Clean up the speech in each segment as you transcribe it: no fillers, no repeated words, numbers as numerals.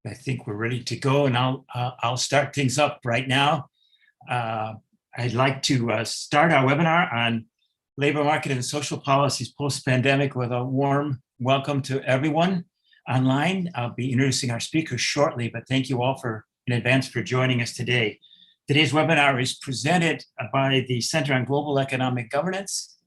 I think we're ready to go, and I'll start things up right now. Uh, I'd like to start our webinar on labor market and social policies post-pandemic with a warm welcome to everyone online. I'll be introducing our speakers shortly, but thank you all in advance for joining us today. Today's webinar is presented by the Center on Global Economic Governance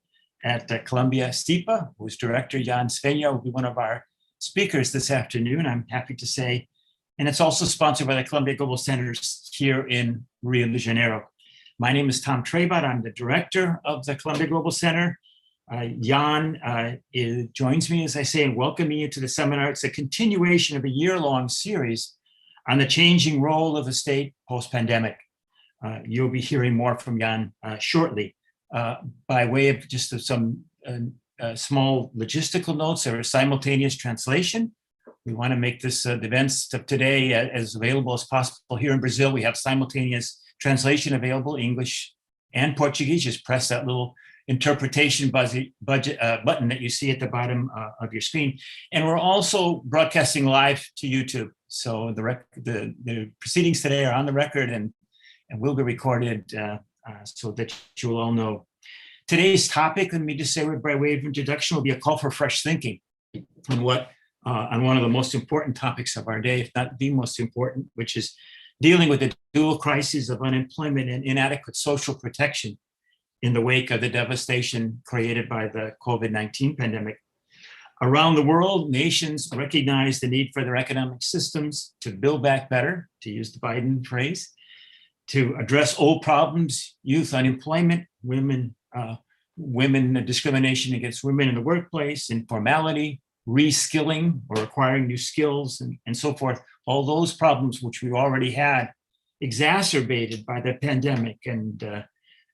at Columbia SIPA, whose director, Jan Svenja, will be one of our speakers this afternoon, I'm happy to say. And it's also sponsored by the Columbia Global Centers here in Rio de Janeiro. My name is Tom Trebot. I'm the director of the Columbia Global Center. Jan joins me, as I say, and welcome me into the seminar. It's a continuation of a year-long series on the changing role of the state post-pandemic. You'll be hearing more from Jan shortly. By way of just some small logistical notes, there is simultaneous translation. We want to make this the events of today as available as possible. Here in Brazil, we have simultaneous translation available, English and Portuguese. Just press that little interpretation button that you see at the bottom of your screen. And we're also broadcasting live to YouTube. So the proceedings today are on the record and will be recorded so that you will all know. Today's topic, let me just say by way of introduction, will be a call for fresh thinking on one of the most important topics of our day, if not the most important, which is dealing with the dual crises of unemployment and inadequate social protection in the wake of the devastation created by the COVID-19 pandemic. Around the world, nations recognize the need for their economic systems to build back better, to use the Biden phrase, to address old problems, youth unemployment, women discrimination against women in the workplace, informality, reskilling or acquiring new skills, and so forth. All those problems which we already had exacerbated by the pandemic, and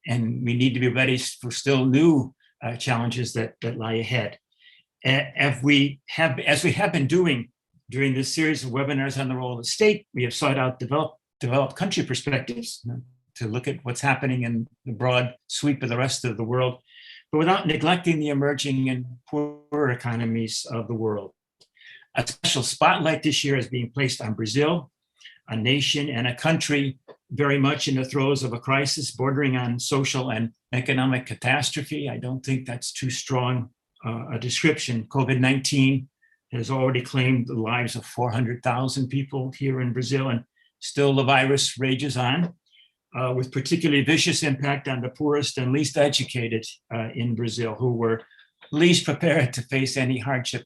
we need to be ready for still new challenges that lie ahead. As we have been doing during this series of webinars on the role of the state, we have sought out developed country perspectives to look at what's happening in the broad sweep of the rest of the world, but without neglecting the emerging and poorer economies of the world. A special spotlight this year is being placed on Brazil, a nation and a country very much in the throes of a crisis bordering on social and economic catastrophe. I don't think that's too strong a description. COVID-19 has already claimed the lives of 400,000 people here in Brazil, and still the virus rages on. With particularly vicious impact on the poorest and least educated in Brazil, who were least prepared to face any hardship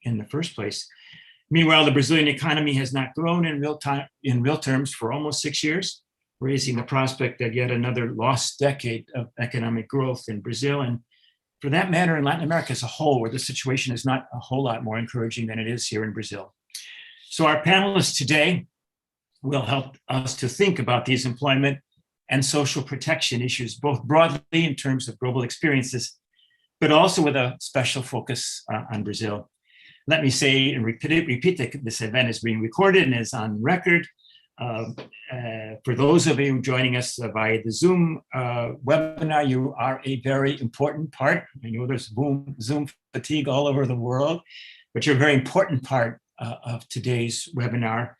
in the first place. Meanwhile, the Brazilian economy has not grown in real terms for almost 6 years, raising the prospect of yet another lost decade of economic growth in Brazil, and for that matter, in Latin America as a whole, where the situation is not a whole lot more encouraging than it is here in Brazil. So our panelists today will help us to think about these employment and social protection issues, both broadly in terms of global experiences, but also with a special focus on Brazil. Let me say and repeat that this event is being recorded and is on record. For those of you joining us via the Zoom webinar, you are a very important part. I know there's Zoom fatigue all over the world, but you're a very important part of today's webinar.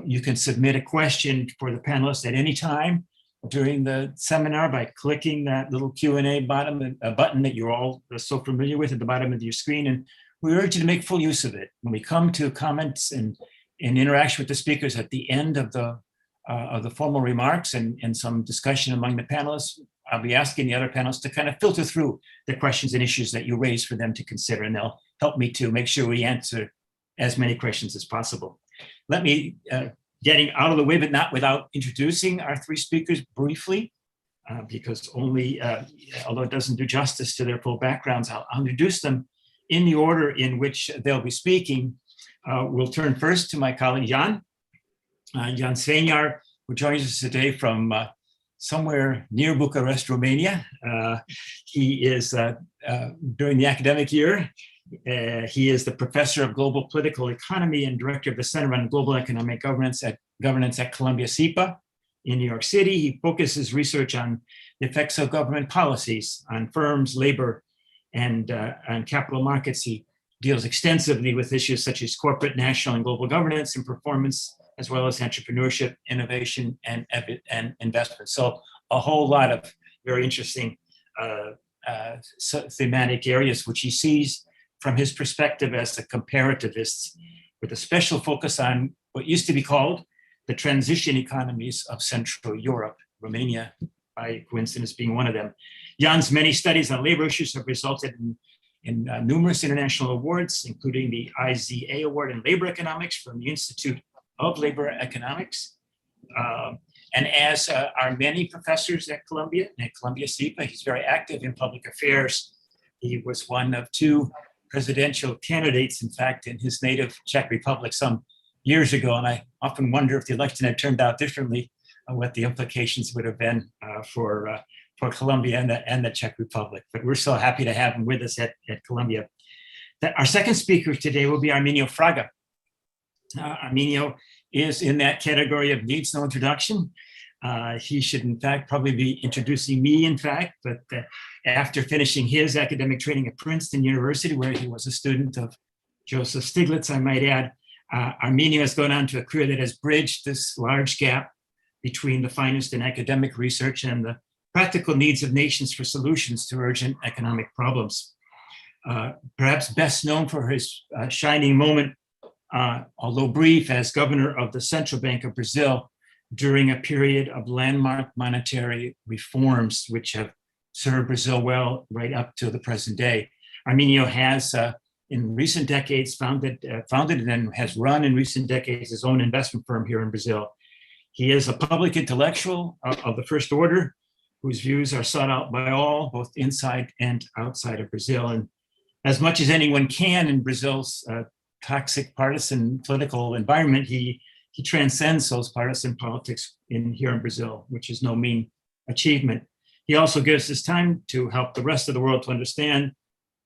You can submit a question for the panelists at any time during the seminar by clicking that little Q&A button that you're all so familiar with at the bottom of your screen. And we urge you to make full use of it. When we come to comments and interaction with the speakers at the end of the formal remarks and some discussion among the panelists, I'll be asking the other panelists to kind of filter through the questions and issues that you raise for them to consider, and they'll help me to make sure we answer as many questions as possible. Let me, getting out of the way, but not without introducing our three speakers briefly, because although it doesn't do justice to their full backgrounds, I'll introduce them in the order in which they'll be speaking. We'll turn first to my colleague, Jan Svenja, who joins us today from somewhere near Bucharest, Romania. He is, during the academic year, he is the professor of global political economy and director of the Center on Global Economic Governance at Columbia SIPA in New York City. He focuses research on the effects of government policies on firms, labor, and capital markets. He deals extensively with issues such as corporate, national, and global governance and performance, as well as entrepreneurship, innovation, and investment. So a whole lot of very interesting thematic areas, which he sees from his perspective as a comparativist, with a special focus on what used to be called the transition economies of Central Europe, Romania, by coincidence, being one of them. Jan's many studies on labor issues have resulted in numerous international awards, including the IZA Award in Labor Economics from the Institute of Labor Economics. And as are many professors at Columbia CEPA, he's very active in public affairs. He was one of 2 presidential candidates, in fact, in his native Czech Republic some years ago. And I often wonder if the election had turned out differently, what the implications would have been for Columbia and the Czech Republic. But we're so happy to have him with us at Columbia. Our second speaker today will be Arminio Fraga. Arminio is in that category of needs no introduction. He should, in fact, probably be introducing me, in fact, but after finishing his academic training at Princeton University, where he was a student of Joseph Stiglitz, I might add, Arminio has gone on to a career that has bridged this large gap between the finest in academic research and the practical needs of nations for solutions to urgent economic problems. Perhaps best known for his shining moment, although brief, as governor of the Central Bank of Brazil during a period of landmark monetary reforms, which have served Brazil well right up to the present day. Arminio has, in recent decades, founded and has run in recent decades his own investment firm here in Brazil. He is a public intellectual of the first order, whose views are sought out by all, both inside and outside of Brazil. And as much as anyone can in Brazil's toxic partisan political environment, he transcends those partisan politics here in Brazil, which is no mean achievement. He also gives his time to help the rest of the world to understand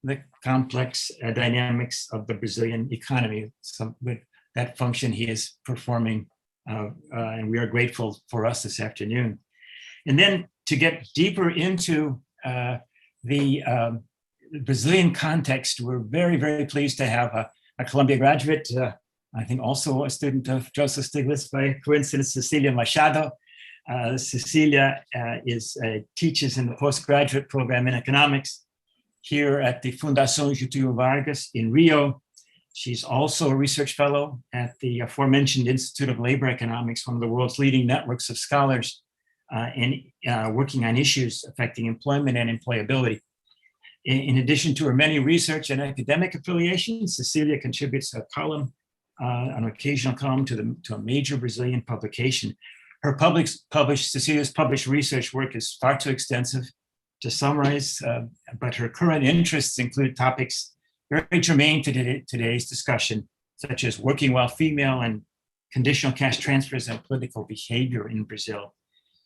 the complex dynamics of the Brazilian economy. With that function he is performing, and we are grateful for us this afternoon. And then to get deeper into the Brazilian context, we're very, very pleased to have a Columbia graduate, I think also a student of Joseph Stiglitz by coincidence, Cecilia Machado. Cecilia teaches in the postgraduate program in economics here at the Fundação Getúlio Vargas in Rio. She's also a research fellow at the aforementioned Institute of Labor Economics, one of the world's leading networks of scholars working on issues affecting employment and employability. In addition to her many research and academic affiliations, Cecilia contributes a column, an occasional column to a major Brazilian publication. Cecilia's published research work is far too extensive to summarize, but her current interests include topics very germane to today's discussion, such as working while female and conditional cash transfers and political behavior in Brazil.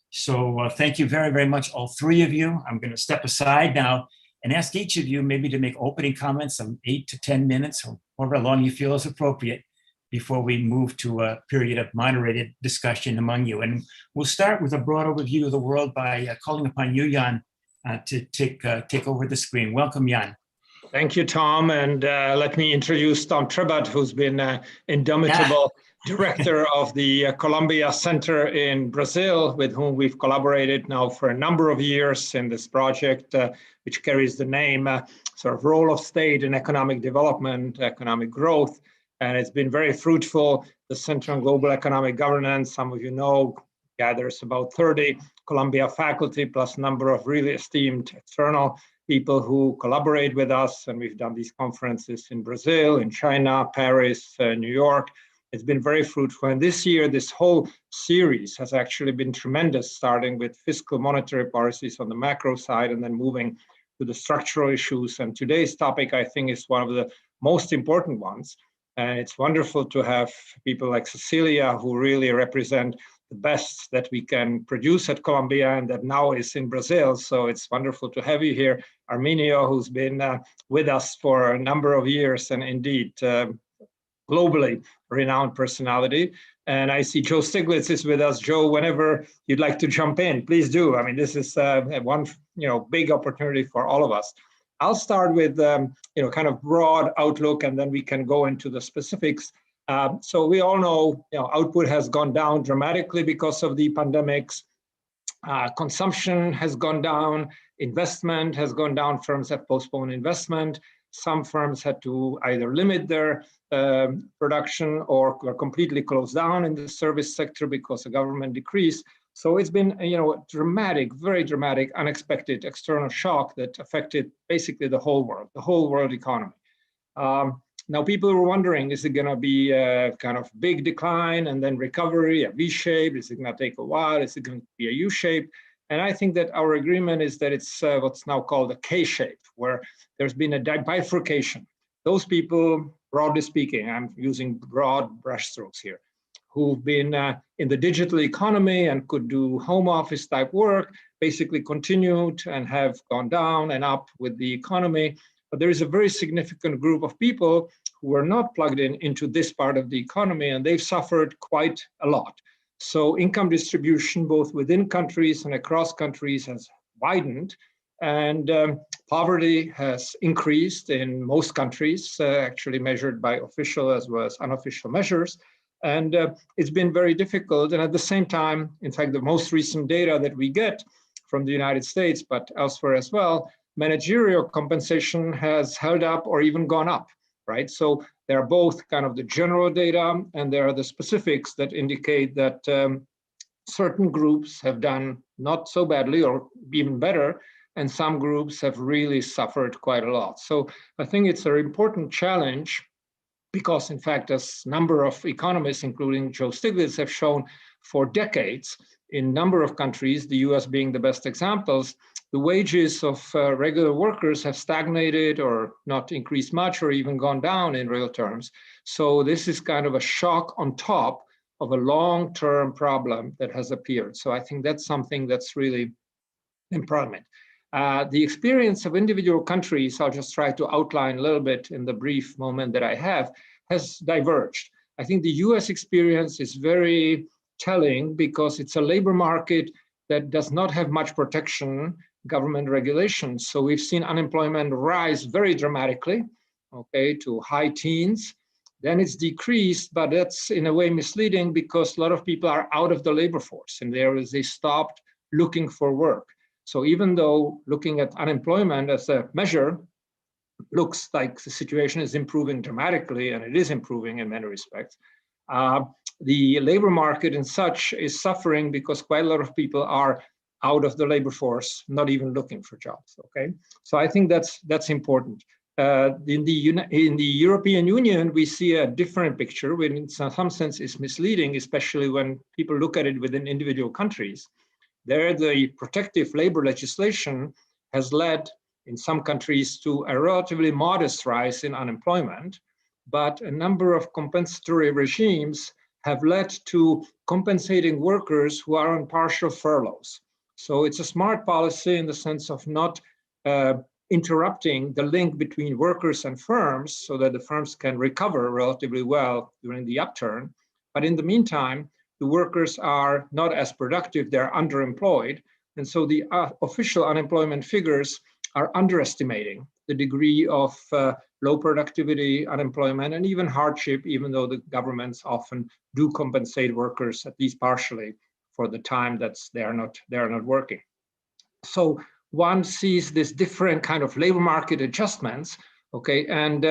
So thank you very, very much, all 3 of you. I'm going to step aside now and ask each of you maybe to make opening comments of 8 to 10 minutes, or however long you feel is appropriate, before we move to a period of moderated discussion among you. And we'll start with a broad overview of the world by calling upon you, Jan, to take over the screen. Welcome, Jan. Thank you, Tom. And let me introduce Tom Trebat, who's been indomitable director of the Columbia Center in Brazil, with whom we've collaborated now for a number of years in this project, which carries the name sort of role of state in economic development, economic growth. And it's been very fruitful. The Center on Global Economic Governance, some of you know, gathers about 30 Columbia faculty plus a number of really esteemed external people who collaborate with us. And we've done these conferences in Brazil, in China, Paris, New York. It's been very fruitful. And this year, this whole series has actually been tremendous, starting with fiscal monetary policies on the macro side and then moving to the structural issues. And today's topic, I think, is one of the most important ones. And it's wonderful to have people like Cecilia, who really represent the best that we can produce at Columbia and that now is in Brazil. So it's wonderful to have you here. Arminio, who's been with us for a number of years and indeed globally renowned personality. And I see Joe Stiglitz is with us. Joe, whenever you'd like to jump in, please do. I mean, this is one big opportunity for all of us. I'll start with kind of broad outlook, and then we can go into the specifics. So we all know, output has gone down dramatically because of the pandemics. Consumption has gone down, investment has gone down, firms have postponed investment. Some firms had to either limit their production or completely close down in the service sector because the government decreased. So it's been a dramatic, very dramatic, unexpected external shock that affected basically the whole world economy. Now people were wondering, is it going to be a kind of big decline and then recovery, a V-shape? Is it going to take a while? Is it going to be a U-shape? And I think that our agreement is that it's what's now called a K-shape, where there's been a bifurcation. Those people, broadly speaking, I'm using broad brushstrokes here, who've been in the digital economy and could do home office type work, basically continued and have gone down and up with the economy. But there is a very significant group of people who are not plugged into this part of the economy, and they've suffered quite a lot. So income distribution, both within countries and across countries, has widened, and poverty has increased in most countries, actually measured by official as well as unofficial measures. And it's been very difficult. And at the same time, in fact, the most recent data that we get from the United States, but elsewhere as well, managerial compensation has held up or even gone up, right? So there are both kind of the general data, and there are the specifics that indicate that certain groups have done not so badly or even better, and some groups have really suffered quite a lot. So I think it's an important challenge, because in fact, as a number of economists, including Joe Stiglitz, have shown for decades, in a number of countries, the US being the best examples, the wages of regular workers have stagnated or not increased much or even gone down in real terms. So this is kind of a shock on top of a long-term problem that has appeared. So I think that's something that's really important. The experience of individual countries, I'll just try to outline a little bit in the brief moment that I have, has diverged. I think the US experience is very telling because it's a labor market that does not have much protection, government regulations. So we've seen unemployment rise very dramatically, okay, to high teens. Then it's decreased, but that's in a way misleading because a lot of people are out of the labor force and they stopped looking for work. So even though looking at unemployment as a measure looks like the situation is improving dramatically, and it is improving in many respects, the labor market and such is suffering because quite a lot of people are out of the labor force, not even looking for jobs, okay? So I think that's important. In the European Union, we see a different picture, which in some sense is misleading, especially when people look at it within individual countries. There, the protective labor legislation has led in some countries to a relatively modest rise in unemployment, but a number of compensatory regimes have led to compensating workers who are on partial furloughs. So it's a smart policy in the sense of not interrupting the link between workers and firms so that the firms can recover relatively well during the upturn. But in the meantime, the workers are not as productive, they're underemployed. And so the official unemployment figures are underestimating the degree of low productivity, unemployment, and even hardship, even though the governments often do compensate workers, at least partially, for the time that they are not working. So one sees this different kind of labor market adjustments, okay, and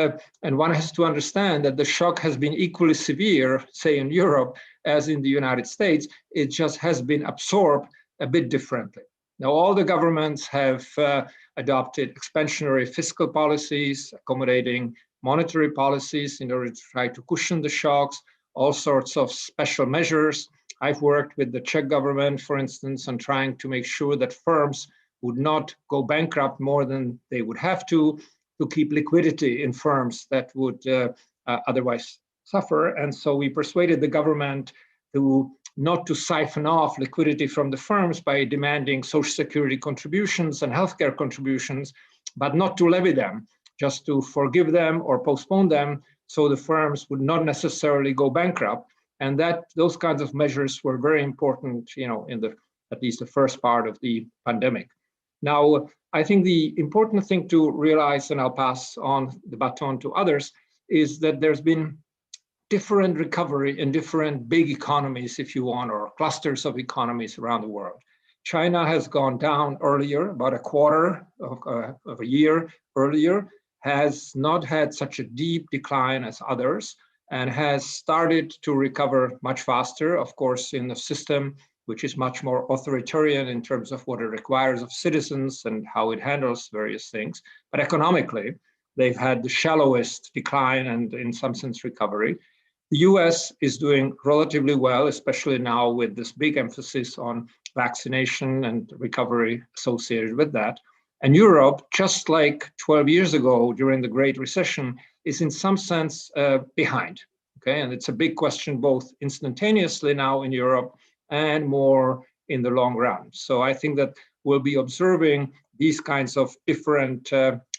one has to understand that the shock has been equally severe, say in Europe, as in the United States. It just has been absorbed a bit differently. Now, all the governments have adopted expansionary fiscal policies, accommodating monetary policies in order to try to cushion the shocks, all sorts of special measures. I've worked with the Czech government, for instance, on trying to make sure that firms would not go bankrupt more than they would have to keep liquidity in firms that would otherwise suffer. And so we persuaded the government not to siphon off liquidity from the firms by demanding Social Security contributions and healthcare contributions, but not to levy them, just to forgive them or postpone them so the firms would not necessarily go bankrupt. And those kinds of measures were very important, in at least the first part of the pandemic. Now, I think the important thing to realize, and I'll pass on the baton to others, is that there's been different recovery in different big economies, if you want, or clusters of economies around the world. China has gone down earlier, about a quarter of a year earlier, has not had such a deep decline as others, and has started to recover much faster, of course, in a system which is much more authoritarian in terms of what it requires of citizens and how it handles various things. But economically, they've had the shallowest decline and, in some sense, recovery. The US is doing relatively well, especially now with this big emphasis on vaccination and recovery associated with that. And Europe, just like 12 years ago during the Great Recession, is in some sense behind. Okay, and it's a big question both instantaneously now in Europe and more in the long run. So I think that we'll be observing these kinds of different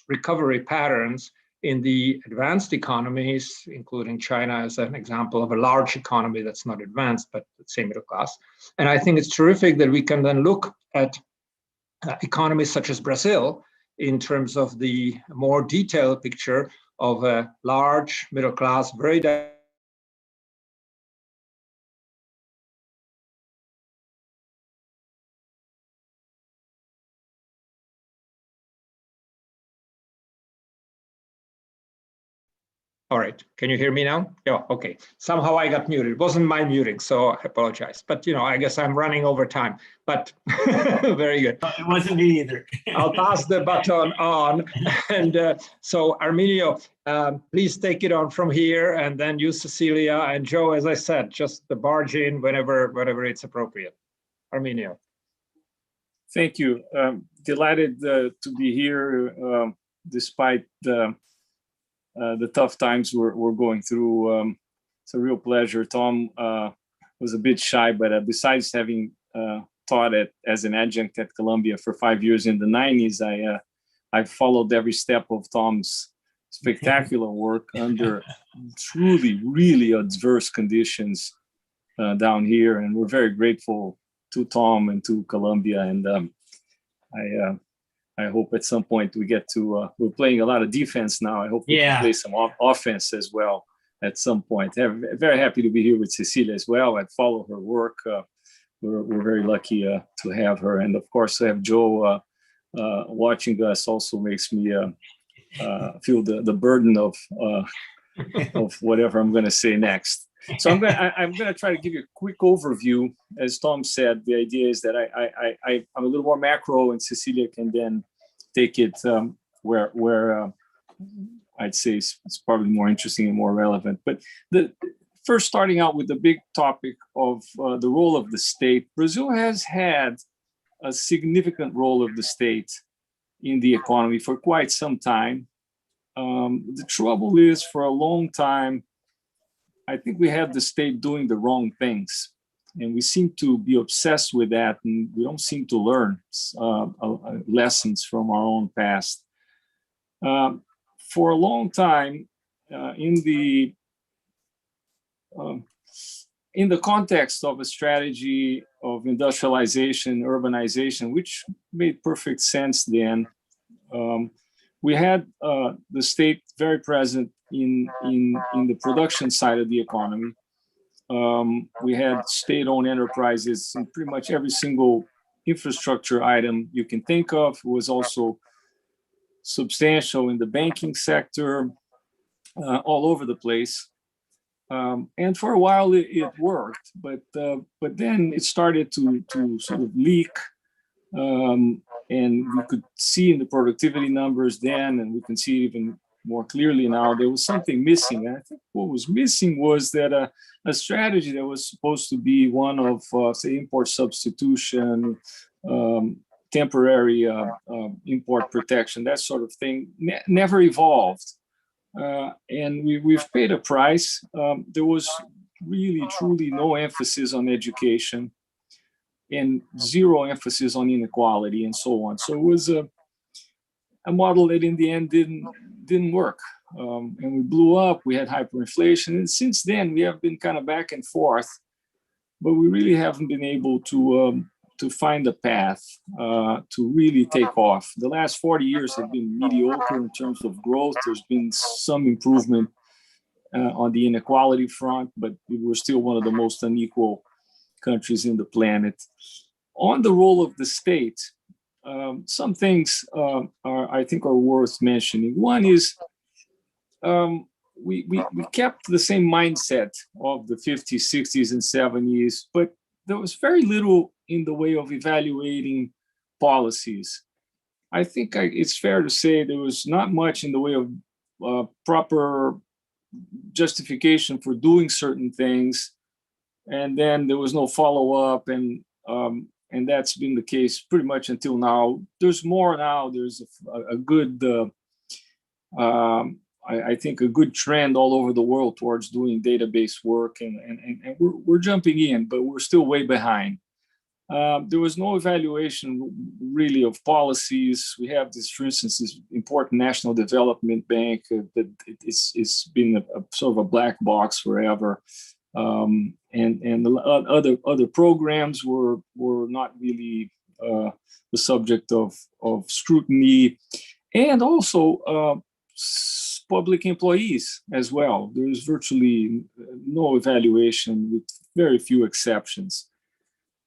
recovery patterns in the advanced economies, including China as an example of a large economy that's not advanced, but the same middle class. And I think it's terrific that we can then look at economies such as Brazil in terms of the more detailed picture of a large middle class, very All right, can you hear me now? Yeah, okay. Somehow I got muted. It wasn't my muting, so I apologize. But, I guess I'm running over time, but very good. It wasn't me either. I'll pass the baton on. And so Arminio, please take it on from here, and then you, Cecilia, and Joe, as I said, just the barge in whenever it's appropriate. Arminio. Thank you. Delighted to be here despite the tough times we're going through. It's a real pleasure. Tom was a bit shy, but besides having taught as an adjunct at Columbia for 5 years in the 90s, I followed every step of Tom's spectacular work under truly, really adverse conditions down here. And we're very grateful to Tom and to Columbia. And I hope at some point we get to, we're playing a lot of defense now. I hope we can play some offense as well at some point. Very happy to be here with Cecilia as well. I follow her work. We're very lucky to have her. And of course, to have Joe watching us also makes me feel the burden of whatever I'm going to say next. So I'm going to try to give you a quick overview. As Tom said, the idea is that I'm a little more macro, and Cecilia can then take it where I'd say it's probably more interesting and more relevant. But first, starting out with the big topic of the role of the state, Brazil has had a significant role of the state in the economy for quite some time. The trouble is, for a long time, I think we had the state doing the wrong things, and we seem to be obsessed with that, and we don't seem to learn lessons from our own past. For a long time, in the context of a strategy of industrialization, urbanization, which made perfect sense then, we had the state very present in the production side of the economy. We had state-owned enterprises in pretty much every single infrastructure item you can think of. It was also substantial in the banking sector, all over the place. And for a while it worked, but then it started to sort of leak. And we could see in the productivity numbers then, and we can see even more clearly now, there was something missing. And I think what was missing was that a strategy that was supposed to be one of, say, import substitution, temporary import protection, that sort of thing, never evolved. And we've paid a price. There was really, truly no emphasis on education, and zero emphasis on inequality, and so on. So it was a model that in the end didn't work. And we blew up, we had hyperinflation. And since then, we have been kind of back and forth, but we really haven't been able to to find a path to really take off. The last 40 years have been mediocre in terms of growth. There's been some improvement on the inequality front, but we're still one of the most unequal countries in the planet. On the role of the state, some things I think are worth mentioning. One is we kept the same mindset of the 50s, 60s, and 70s, but there was very little in the way of evaluating policies. I think it's fair to say there was not much in the way of proper justification for doing certain things, and then there was no follow-up, and that's been the case pretty much until now. There's more now. There's a good, I think, a good trend all over the world towards doing database work, and we're jumping in, but we're still way behind. There was no evaluation really of policies. We have this, for instance, this important national development bank that it's been a sort of a black box forever. And the other programs were not really the subject of scrutiny, and also public employees as well. There's virtually no evaluation, with very few exceptions.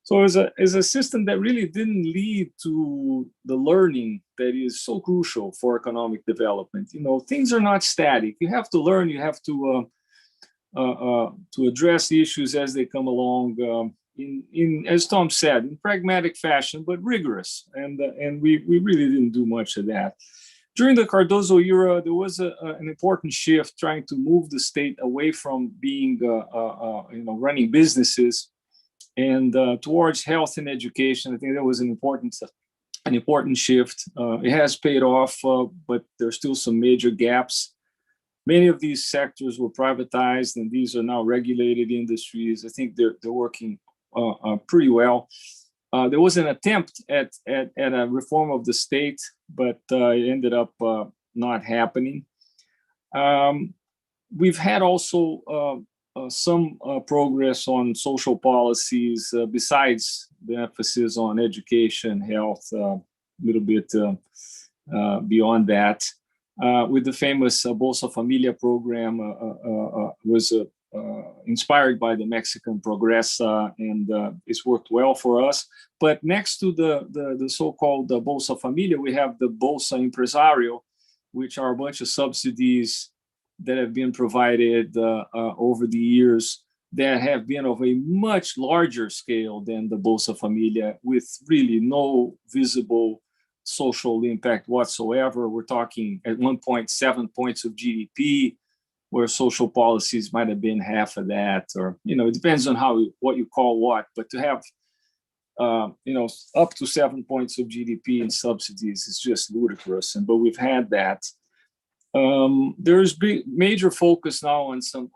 So as a system that really didn't lead to the learning that is so crucial for economic development. Things are not static. You have to learn. You have to address the issues as they come along, in as Tom said, in pragmatic fashion, but rigorous. And we really didn't do much of that. During the Cardozo era, there was an important shift trying to move the state away from being, running businesses and towards health and education. I think that was an important shift. It has paid off, but there's still some major gaps. Many of these sectors were privatized, and these are now regulated industries. I think they're working pretty well. There was an attempt at a reform of the state, but it ended up not happening. We've had also some progress on social policies besides the emphasis on education, health, a little bit beyond that. With the famous Bolsa Familia program, was inspired by the Mexican Progresa, and it's worked well for us. But next to the so-called Bolsa Familia, we have the Bolsa Empresario, which are a bunch of subsidies that have been provided over the years that have been of a much larger scale than the Bolsa Familia, with really no visible social impact whatsoever. We're talking at 1.7 points of GDP, where social policies might have been half of that, or it depends on what you call what. But to have up to 7 points of GDP in subsidies is just ludicrous. But we've had that. There's major focus now on some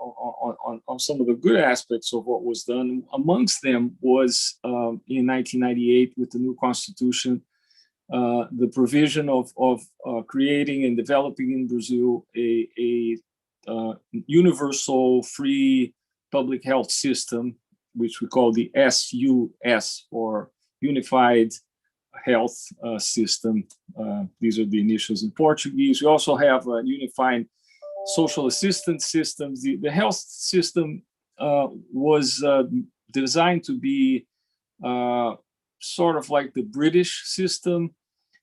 of the good aspects of what was done. Amongst them was in 1998 with the new constitution, the provision of creating and developing in Brazil a universal free public health system, which we call the SUS, or Unified Health System. These are the initials in Portuguese. We also have unified social assistance systems. The health system was designed to be sort of like the British system,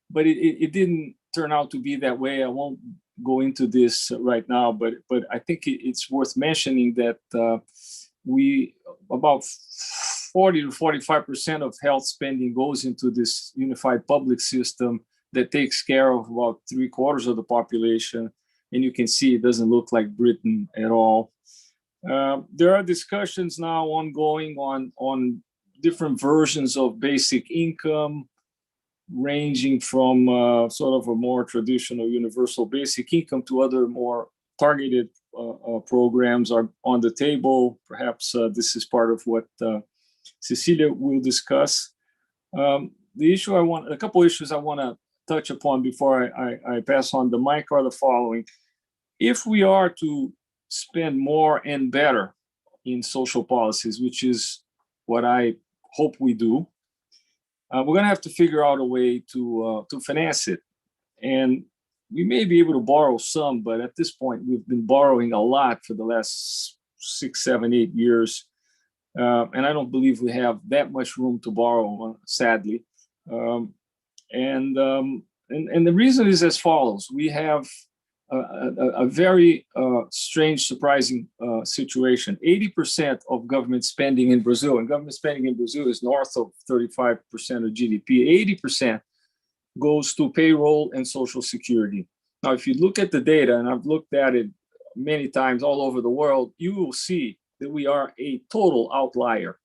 but it didn't turn out to be that way. I won't go into this right now, but I think it's worth mentioning that about 40 to 45% of health spending goes into this unified public system that takes care of about 3/4 of the population. And you can see it doesn't look like Britain at all. There are discussions now ongoing on different versions of basic income, ranging from sort of a more traditional universal basic income to other more targeted programs are on the table. Perhaps this is part of what Cecilia will discuss. A couple issues I want to touch upon before I pass on the mic are the following. If we are to spend more and better in social policies, which is what I hope we do, we're going to have to figure out a way to finance it. And we may be able to borrow some, but at this point, we've been borrowing a lot for the last 6, 7, 8 years. And I don't believe we have that much room to borrow, sadly. And the reason is as follows. We have a very strange, surprising situation. 80% of government spending in Brazil, and government spending in Brazil is north of 35% of GDP, 80% goes to payroll and social security. Now, if you look at the data, and I've looked at it many times all over the world, you will see that we are a total outlier.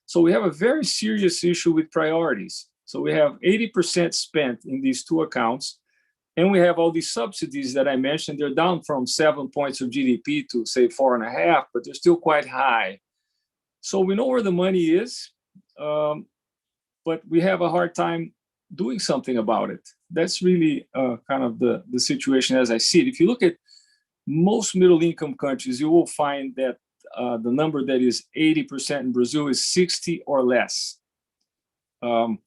So we have a very serious issue with priorities. So we have 80% spent in these two accounts, and we have all these subsidies that I mentioned. They're down from 7 points of GDP to say 4.5, but they're still quite high. So we know where the money is, but we have a hard time doing something about it. That's really kind of the situation as I see it. If you look at most middle-income countries, you will find that the number that is 80% in Brazil is 60 or less. And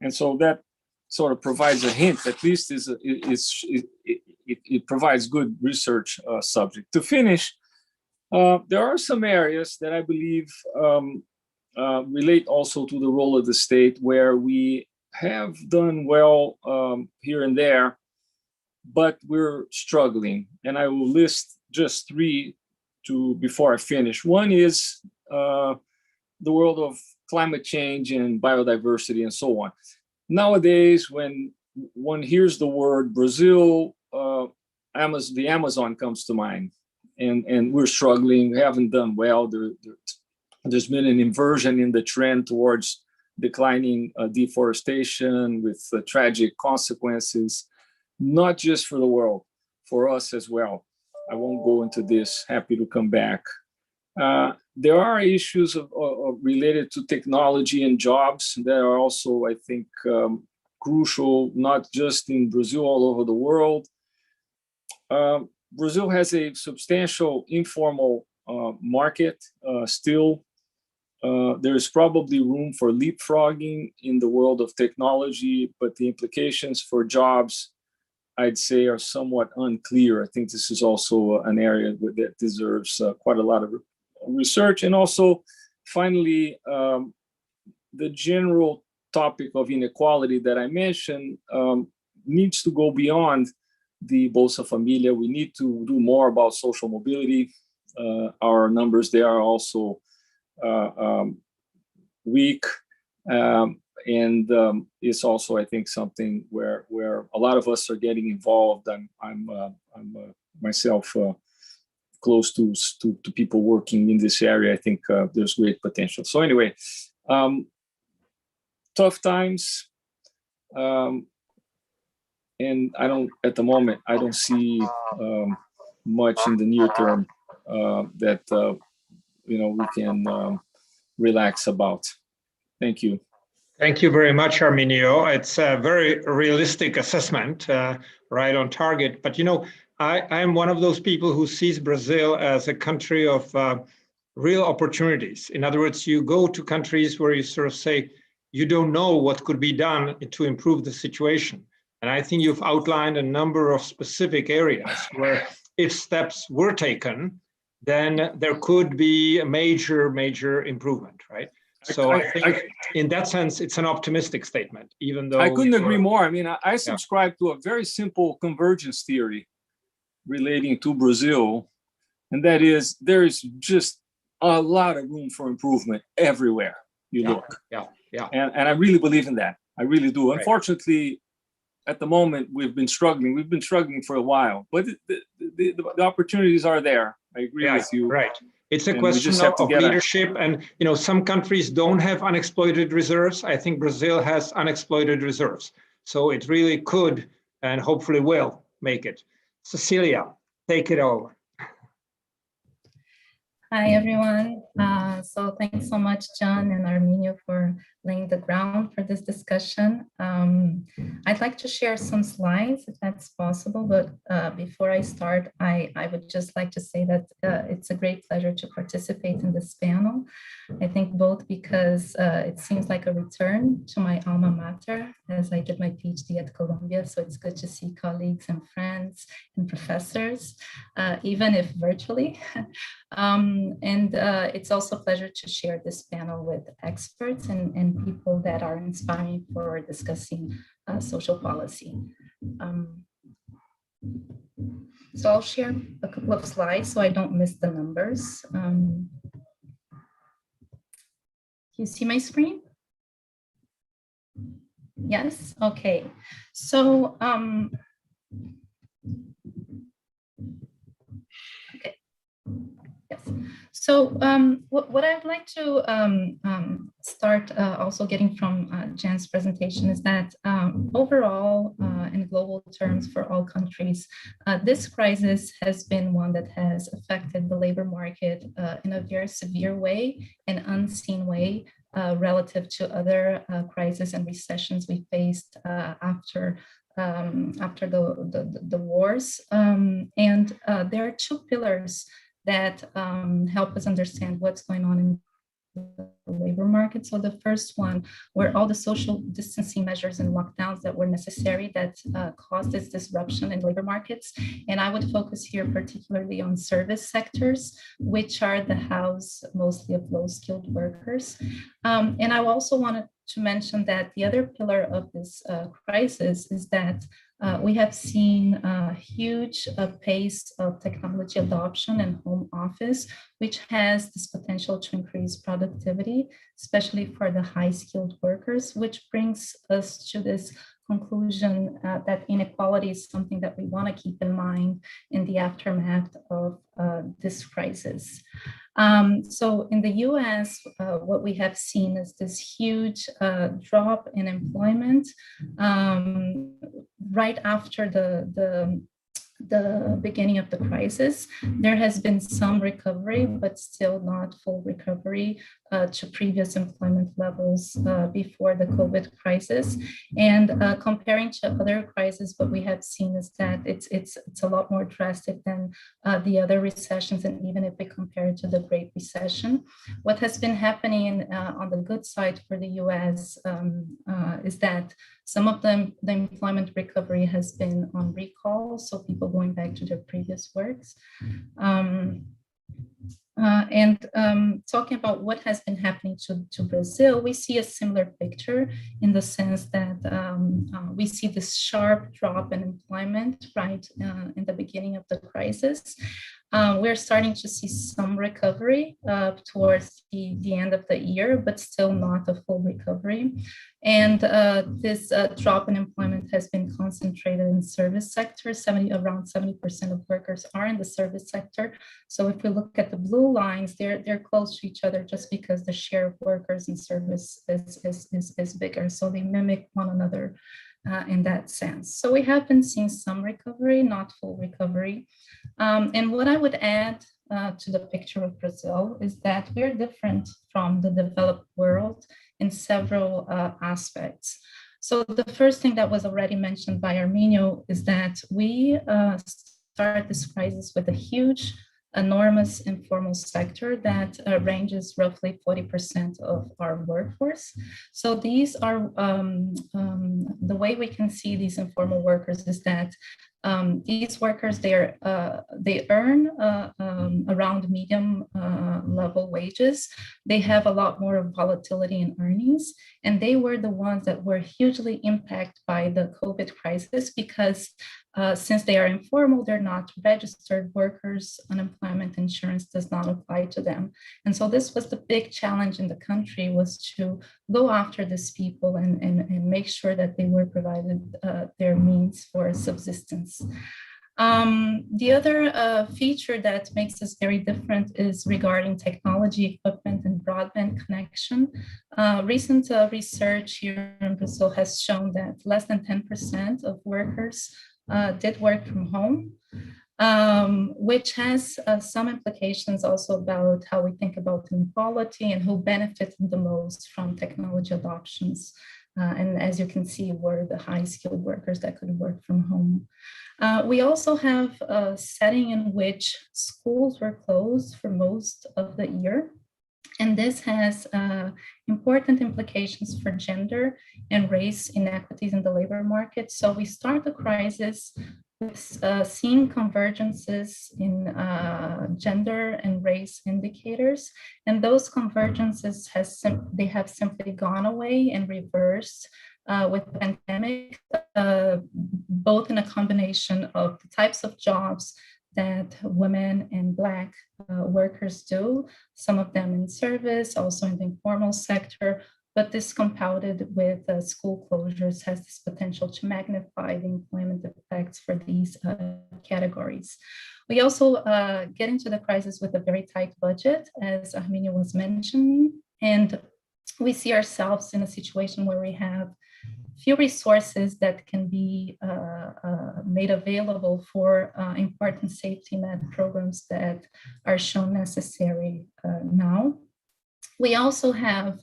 so that sort of provides a hint, at least it provides good research subject. To finish, there are some areas that I believe relate also to the role of the state, where we have done well here and there, but we're struggling. And I will list just 3 before I finish. One is the world of climate change and biodiversity and so on. Nowadays, when one hears the word Brazil, the Amazon comes to mind, and we're struggling. We haven't done well. There's been an inversion in the trend towards declining deforestation with tragic consequences, not just for the world, for us as well. I won't go into this. Happy to come back. There are issues related to technology and jobs that are also, I think, crucial, not just in Brazil, all over the world. Brazil has a substantial informal market still. There's probably room for leapfrogging in the world of technology, but the implications for jobs, I'd say, are somewhat unclear. I think this is also an area that deserves quite a lot of research. And also, finally, the general topic of inequality that I mentioned needs to go beyond the Bolsa Familia. We need to do more about social mobility. Our numbers there are also weak. And it's also, I think, something where a lot of us are getting involved. I'm myself close to people working in this area. I think there's great potential. So anyway, tough times, and at the moment, I don't see much in the near term that we can relax about. Thank you. Thank you very much, Arminio. It's a very realistic assessment, right on target. But I'm one of those people who sees Brazil as a country of real opportunities. In other words, you go to countries where you sort of say, you don't know what could be done to improve the situation. And I think you've outlined a number of specific areas where if steps were taken, then there could be a major improvement, right? So I think in that sense, it's an optimistic statement, even though— I couldn't agree more. I mean, I subscribe to a very simple convergence theory relating to Brazil, and that is there is just a lot of room for improvement everywhere you look. And I really believe in that. I really do. Right. Unfortunately, at the moment, we've been struggling. We've been struggling for a while, but the opportunities are there. I agree with you. Right. It's a question of leadership, and some countries don't have unexploited reserves. I think Brazil has unexploited reserves, so it really could and hopefully will make it. Cecilia, take it over. Hi, everyone. So thanks so much, John and Arminio, for laying the ground for this discussion. I'd like to share some slides if that's possible, but before I start, I would just like to say that it's a great pleasure to participate in this panel. I think both because it seems like a return to my alma mater, as I did my PhD at Columbia, so it's good to see colleagues and friends and professors, even if virtually. It's also a pleasure to share this panel with experts and people that are inspiring for discussing social policy. So I'll share a couple of slides so I don't miss the numbers. You see my screen? Yes, okay. So, okay. Yes. So what I'd like to start also getting from Jan's presentation is that overall, in global terms for all countries, this crisis has been one that has affected the labor market in a very severe way, an unseen way relative to other crises and recessions we faced after the wars. There are two pillars that help us understand what's going on in the labor market. So the first one were all the social distancing measures and lockdowns that were necessary that caused this disruption in labor markets. And I would focus here particularly on service sectors, which are the house mostly of low-skilled workers. And I also wanted to mention that the other pillar of this crisis is that we have seen a huge pace of technology adoption and home office, which has this potential to increase productivity, especially for the high-skilled workers, which brings us to this conclusion that inequality is something that we want to keep in mind in the aftermath of this crisis. So in the US, what we have seen is this huge drop in employment right after the beginning of the crisis. There has been some recovery, but still not full recovery to previous employment levels before the COVID crisis. And comparing to other crises, what we have seen is that it's a lot more drastic than the other recessions, and even if we compare it to the Great Recession. What has been happening on the good side for the US is that some of the employment recovery has been on recall, so people going back to their previous works. Talking about what has been happening to Brazil, we see a similar picture in the sense that we see this sharp drop in employment right in the beginning of the crisis. We're starting to see some recovery towards the end of the year, but still not a full recovery. And this drop in employment has been concentrated in service sector. Around 70% of workers are in the service sector. So if we look at the blue lines, they're close to each other just because the share of workers in service is bigger. So they mimic one another in that sense. So we have been seeing some recovery, not full recovery. And what I would add to the picture of Brazil is that we're different from the developed world in several aspects. So the first thing that was already mentioned by Arminio is that we started this crisis with a huge, enormous informal sector that ranges roughly 40% of our workforce. So these are, the way we can see these informal workers is that these workers, they earn around medium level wages. They have a lot more volatility in earnings, and they were the ones that were hugely impacted by the COVID crisis because since they are informal, they're not registered workers, unemployment insurance does not apply to them. And so this was the big challenge in the country, was to go after these people and make sure that they were provided their means for subsistence. The other feature that makes us very different is regarding technology equipment and broadband connection. Recent research here in Brazil has shown that less than 10% of workers did work from home. which has some implications also about how we think about inequality and who benefit the most from technology adoptions. And as you can see, were the high-skilled workers that could work from home. We also have a setting in which schools were closed for most of the year. And this has important implications for gender and race inequities in the labor market. So we start the crisis with seeing convergences in gender and race indicators. And those convergences they have simply gone away and reversed with the pandemic, both in a combination of the types of jobs that women and Black workers do, some of them in service, also in the informal sector, but this compounded with school closures has this potential to magnify the employment effects for these categories. We also get into the crisis with a very tight budget, as Arminia was mentioning, and we see ourselves in a situation where we have few resources that can be made available for important safety net programs that are shown necessary now. We also have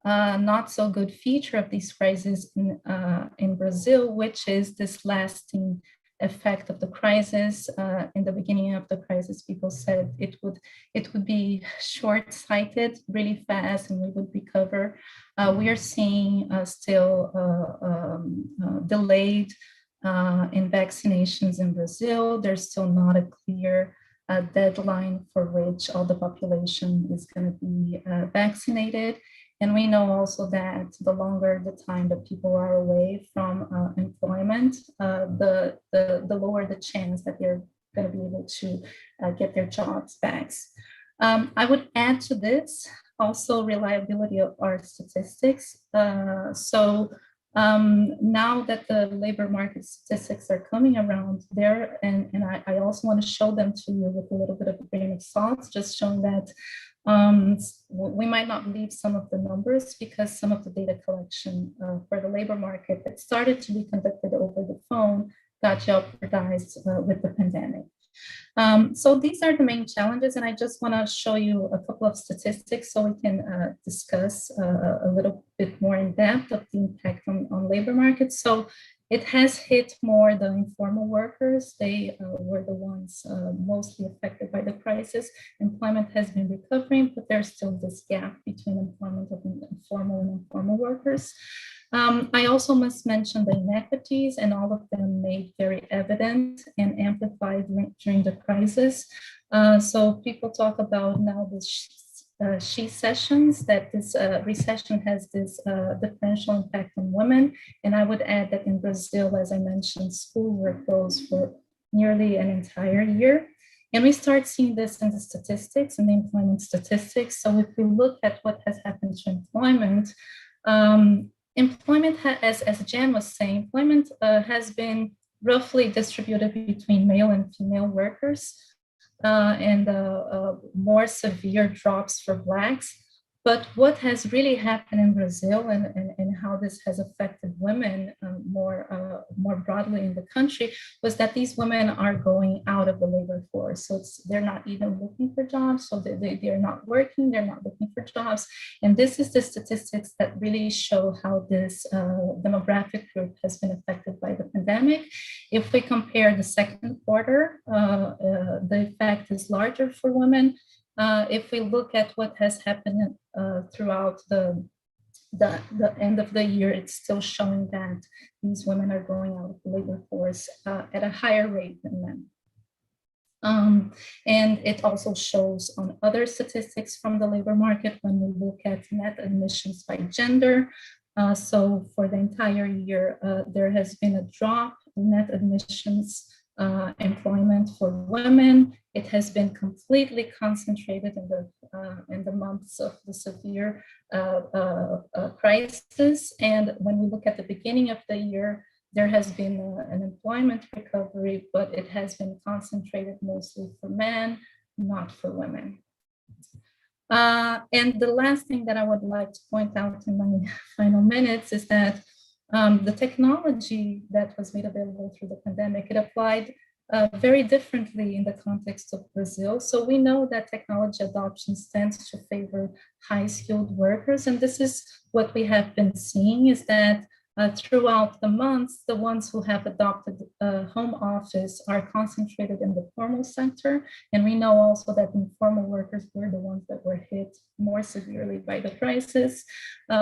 not so good feature of these crises in Brazil, which is this lasting effect of the crisis. In the beginning of the crisis, people said it would be short-sighted, really fast, and we would recover. We are seeing still delayed in vaccinations in Brazil. There's still not a clear deadline for which all the population is going to be vaccinated. And we know also that the longer the time that people are away from employment, the lower the chance that they're going to be able to get their jobs back. I would add to this also reliability of our statistics. So now that the labor market statistics are coming around there, and I also want to show them to you with a little bit of a grain of salt, just showing that we might not believe some of the numbers because some of the data collection for the labor market that started to be conducted over the phone got jeopardized with the pandemic. So these are the main challenges, and I just want to show you a couple of statistics so we can discuss a little bit more in depth of the impact on labor markets. So it has hit more the informal workers. They were the ones mostly affected by the crisis. Employment has been recovering, but there's still this gap between employment of informal and informal workers. I also must mention the inequities, and all of them made very evident and amplified during the crisis. So people talk about now the she sessions, that this recession has this differential impact on women. And I would add that in Brazil, as I mentioned, schools were closed for nearly an entire year. And we start seeing this in the statistics and the employment statistics. So if we look at what has happened to employment, employment, as Jan was saying, employment has been roughly distributed between male and female workers, and more severe drops for Blacks. But what has really happened in Brazil and how this has affected women more broadly in the country was that these women are going out of the labor force. So they're not even looking for jobs. So they're not working, they're not looking for jobs. And this is the statistics that really show how this demographic group has been affected by the pandemic. If we compare the second quarter, the effect is larger for women. If we look at what has happened throughout the end of the year, it's still showing that these women are going out of the labor force at a higher rate than men. And it also shows on other statistics from the labor market when we look at net admissions by gender. So for the entire year, there has been a drop in net admissions employment for women. It has been completely concentrated in the months of the severe crisis. And when we look at the beginning of the year, there has been an employment recovery, but it has been concentrated mostly for men, not for women. And the last thing that I would like to point out in my final minutes is that the technology that was made available through the pandemic, it applied very differently in the context of Brazil. So we know that technology adoption tends to favor high-skilled workers, and this is what we have been seeing, is that throughout the months, the ones who have adopted home office are concentrated in the formal sector. And we know also that informal workers were the ones that were hit more severely by the crisis.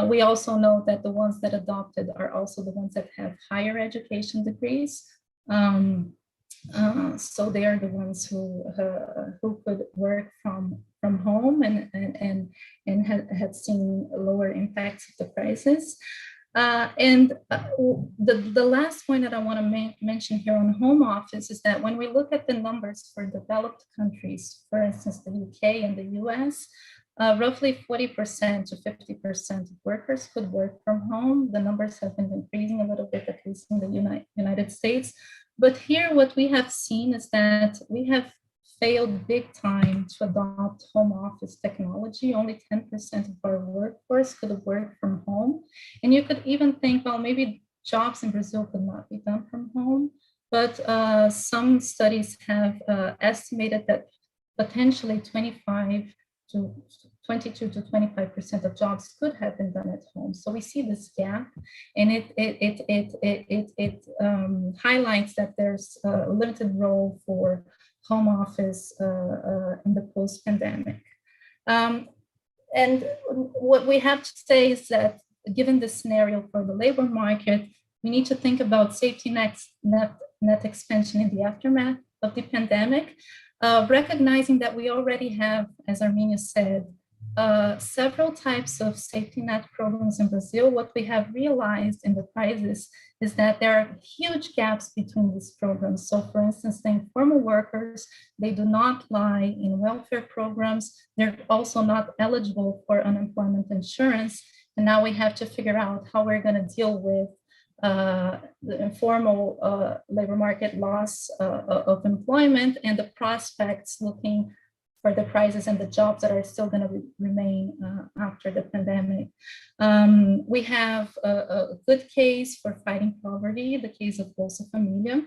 We also know that the ones that adopted are also the ones that have higher education degrees. So they are the ones who could work from home and had seen lower impacts of the crisis. The last point that I want to mention here on home office is that when we look at the numbers for developed countries, for instance, the UK and the US, roughly 40% to 50% of workers could work from home. The numbers have been increasing a little bit, at least in the United States. But here, what we have seen is that we have failed big time to adopt home office technology. Only 10% of our workforce could work from home. And you could even think, well, maybe jobs in Brazil could not be done from home. But some studies have estimated that potentially 22 to 25% of jobs could have been done at home. So we see this gap, and it highlights that there's a limited role for home office in the post-pandemic. And what we have to say is that given the scenario for the labor market, we need to think about safety net expansion in the aftermath of the pandemic, recognizing that we already have, as Arminio said, several types of safety net programs in Brazil. What we have realized in the crisis is that there are huge gaps between these programs. So for instance, the informal workers, they do not lie in welfare programs. They're also not eligible for unemployment insurance. And now we have to figure out how we're going to deal with the informal labor market loss of employment and the prospects looking for the crisis and the jobs that are still going to remain after the pandemic. We have a good case for fighting poverty, the case of Bolsa Familia,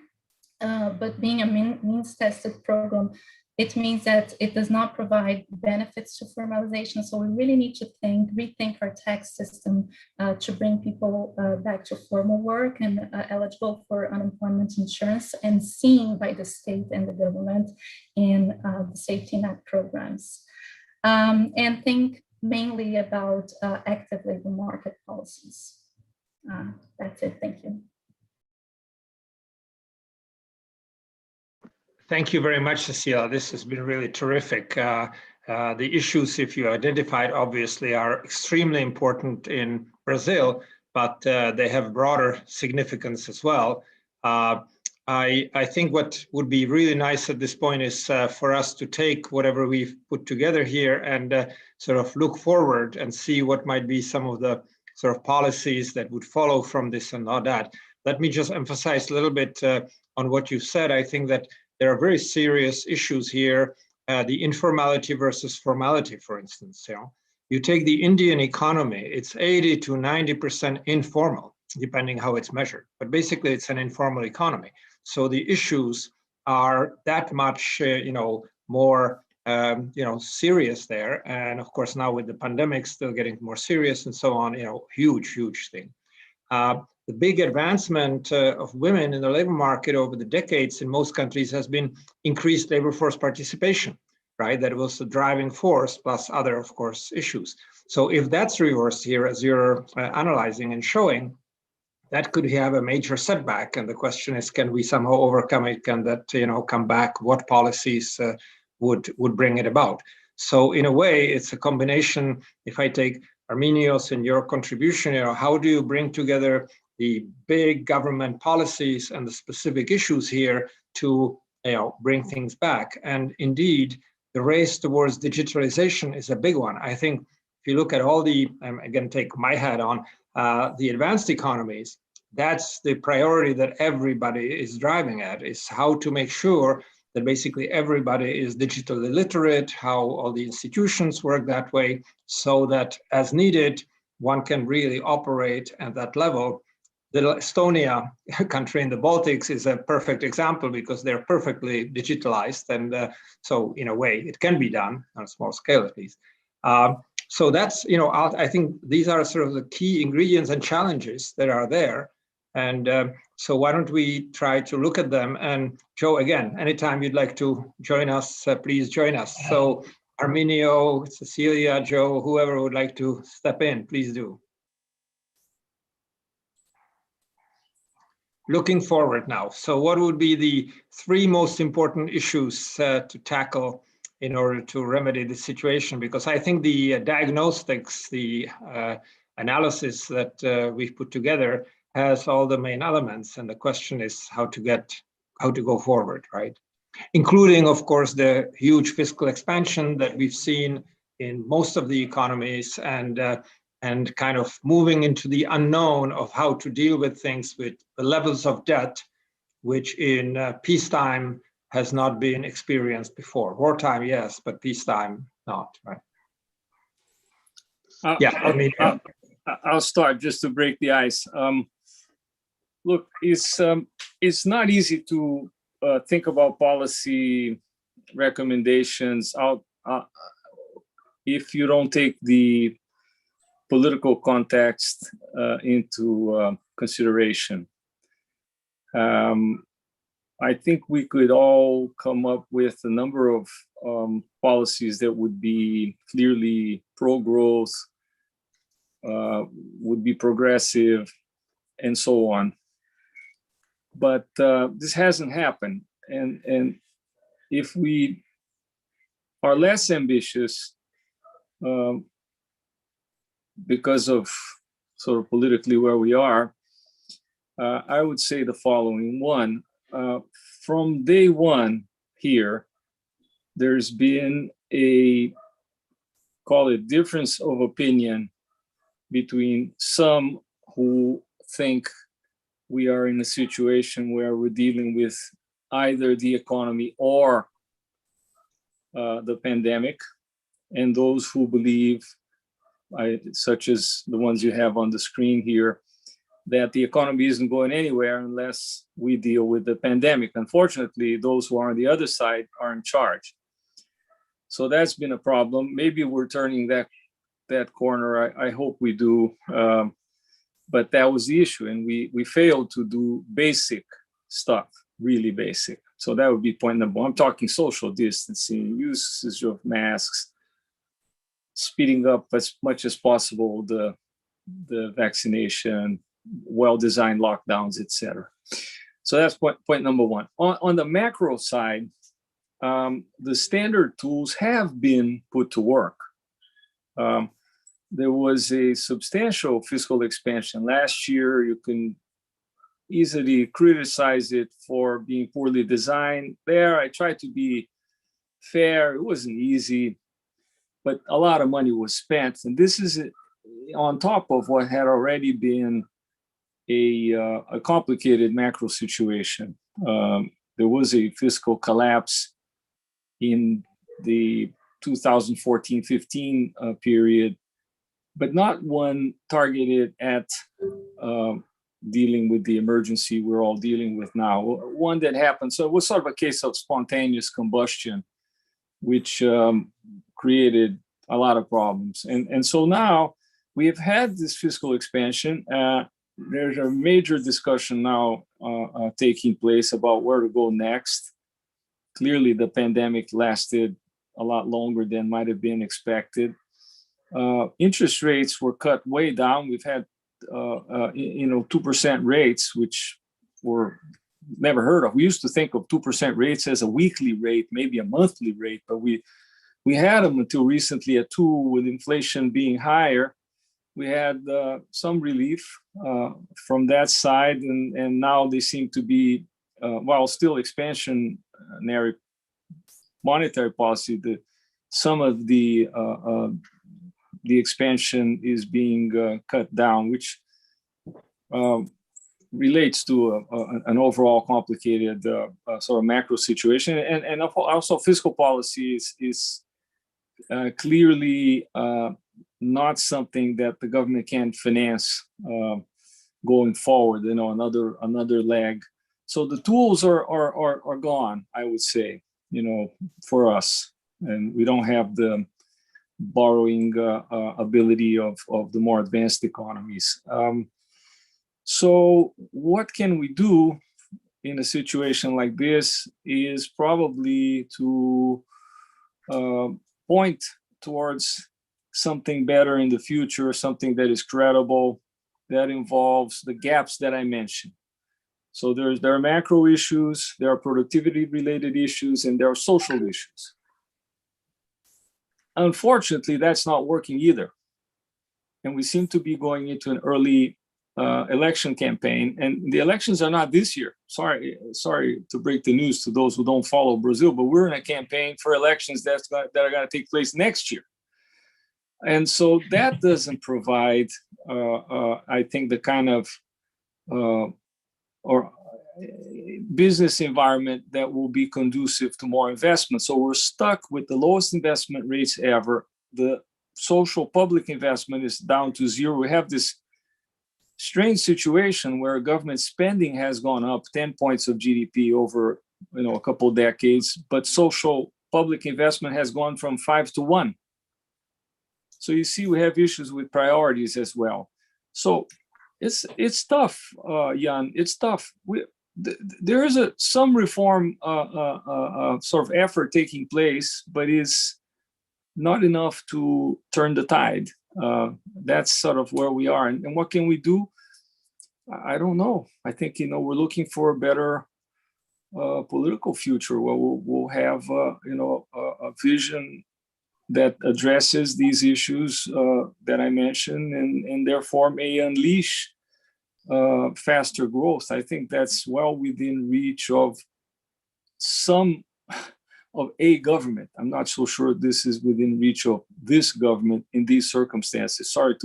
but being a means-tested program, it means that it does not provide benefits to formalization. So we really need to rethink our tax system to bring people back to formal work and eligible for unemployment insurance and seen by the state and the government in the safety net programs. And think mainly about active labor market policies. That's it, thank you. Thank you very much, Cecilia. This has been really terrific. The issues, if you identified, obviously are extremely important in Brazil, but they have broader significance as well. I think what would be really nice at this point is for us to take whatever we've put together here and sort of look forward and see what might be some of the sort of policies that would follow from this and all that. Let me just emphasize a little bit on what you said. I think that there are very serious issues here, the informality versus formality, for instance. You take the Indian economy, it's 80 to 90% informal, depending how it's measured, but basically it's an informal economy. So the issues are that much, more, serious there. And of course, now with the pandemic still getting more serious and so on, huge, huge thing. The big advancement of women in the labor market over the decades in most countries has been increased labor force participation, right? That was the driving force plus other, of course, issues. So if that's reversed here, as you're analyzing and showing, that could have a major setback. And the question is, can we somehow overcome it? Can that, come back? What policies would bring it about? So in a way, it's a combination. If I take Arminio's and your contribution, how do you bring together the big government policies and the specific issues here to bring things back? And indeed, the race towards digitalization is a big one. I think if you look at all the, again, take my hat on, the advanced economies, that's the priority that everybody is driving at, is how to make sure that basically everybody is digitally literate, how all the institutions work that way, so that as needed, one can really operate at that level Estonia, a country in the Baltics, is a perfect example because they're perfectly digitalized. And so in a way, it can be done on a small scale at least. So that's, I think these are sort of the key ingredients and challenges that are there. And so why don't we try to look at them? And Joe, again, anytime you'd like to join us, please join us. So Arminio, Cecilia, Joe, whoever would like to step in, please do. Looking forward now. So what would be the 3 most important issues to tackle in order to remedy the situation? Because I think the diagnostics, the analysis that we've put together has all the main elements. And the question is how to go forward, right? Including, of course, the huge fiscal expansion that we've seen in most of the economies, and kind of moving into the unknown of how to deal with things with the levels of debt, which in peacetime has not been experienced before. Wartime, yes, but peacetime, not, right? I'll start just to break the ice. Look, it's not easy to think about policy recommendations out if you don't take the political context into consideration. I think we could all come up with a number of policies that would be clearly pro-growth, would be progressive, and so on. But this hasn't happened. And if we are less ambitious, because of sort of politically where we are, I would say the following. One, from day one here, there's been a, call it, difference of opinion between some who think we are in a situation where we're dealing with either the economy or the pandemic, and those who believe, such as the ones you have on the screen here, that the economy isn't going anywhere unless we deal with the pandemic. Unfortunately, those who are on the other side are in charge. So that's been a problem. Maybe we're turning that corner. I hope we do. But that was the issue. And we failed to do basic stuff, really basic. So that would be point number 1. I'm talking social distancing, usage of masks, speeding up as much as possible the vaccination, well-designed lockdowns, etc. So that's point number 1. On the macro side, the standard tools have been put to work. There was a substantial fiscal expansion last year. You can easily criticize it for being poorly designed. There, I tried to be fair. It wasn't easy, but a lot of money was spent. And this is on top of what had already been a complicated macro situation. There was a fiscal collapse in the 2014-15 period, but not one targeted at dealing with the emergency we're all dealing with now. One that happened, so it was sort of a case of spontaneous combustion, which created a lot of problems. And so now we have had this fiscal expansion. There's a major discussion now taking place about where to go next. Clearly, the pandemic lasted a lot longer than might have been expected. Interest rates were cut way down. We've had 2% rates, which were never heard of. We used to think of 2% rates as a weekly rate, maybe a monthly rate, but we had them until recently at 2, with inflation being higher. We had some relief from that side, and now they seem to be, while still expansionary monetary policy, some of the expansion is being cut down, which relates to an overall complicated sort of macro situation. And also fiscal policy is clearly not something that the government can finance going forward, another leg. So the tools are gone, I would say, for us, and we don't have the borrowing ability of the more advanced economies. So what can we do in a situation like this is probably to point towards something better in the future, something that is credible, that involves the gaps that I mentioned. So there are macro issues, there are productivity related issues, and there are social issues. Unfortunately, that's not working either. And we seem to be going into an early election campaign, and the elections are not this year. Sorry to break the news to those who don't follow Brazil, but we're in a campaign for elections that are going to take place next year. And so that doesn't provide, I think, the kind of or business environment that will be conducive to more investment. So we're stuck with the lowest investment rates ever. The social public investment is down to zero. We have this strange situation where government spending has gone up 10 points of GDP over a couple of decades, but social public investment has gone from 5 to 1. So you see, we have issues with priorities as well. So it's tough, Jan. It's tough. There is some reform sort of effort taking place, but it's not enough to turn the tide. That's sort of where we are. And what can we do? I don't know. I think we're looking for a better political future where we'll have a vision that addresses these issues that I mentioned, and therefore may unleash faster growth. I think that's well within reach of some of a government. I'm not so sure this is within reach of this government in these circumstances. Sorry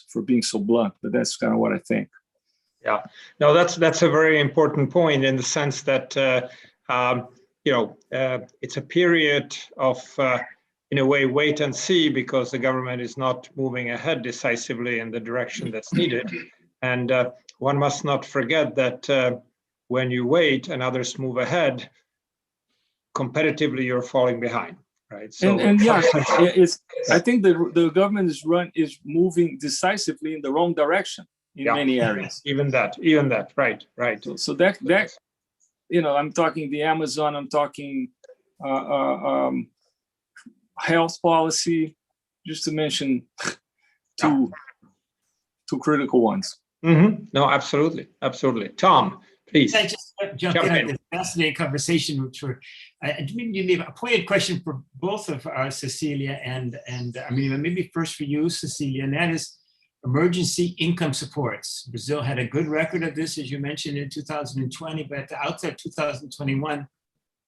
for being so blunt, but that's kind of what I think. Yeah, no, that's a very important point in the sense that it's a period of in a way wait and see, because the government is not moving ahead decisively in the direction that's needed. And one must not forget that when you wait and others move ahead, competitively you're falling behind, right? So I think the government is moving decisively in the wrong direction in many areas. Even that, right. So that I'm talking the Amazon, I'm talking health policy, just to mention two critical ones. Mm-hmm. No, absolutely. Tom, please. I just jump in on this fascinating conversation, which I mean, a pointed question for both of Cecilia and I mean, maybe first for you, Cecilia, and that is emergency income supports. Brazil had a good record of this, as you mentioned, in 2020, but at the outset of 2021,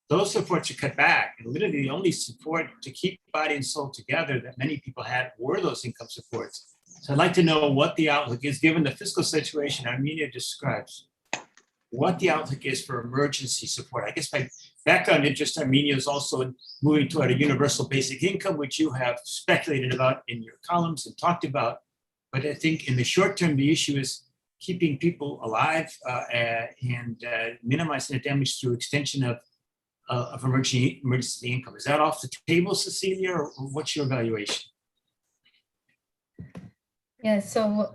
those supports are cut back. And literally the only support to keep body and soul together that many people had were those income supports. So I'd like to know what the outlook is, given the fiscal situation Armenia describes, what the outlook is for emergency support. I guess my background interest, Armenia, is also moving toward a universal basic income, which you have speculated about in your columns and talked about. But I think in the short term, the issue is keeping people alive and minimizing the damage through extension of emergency income. Is that off the table, Cecilia, or what's your evaluation? Yeah, so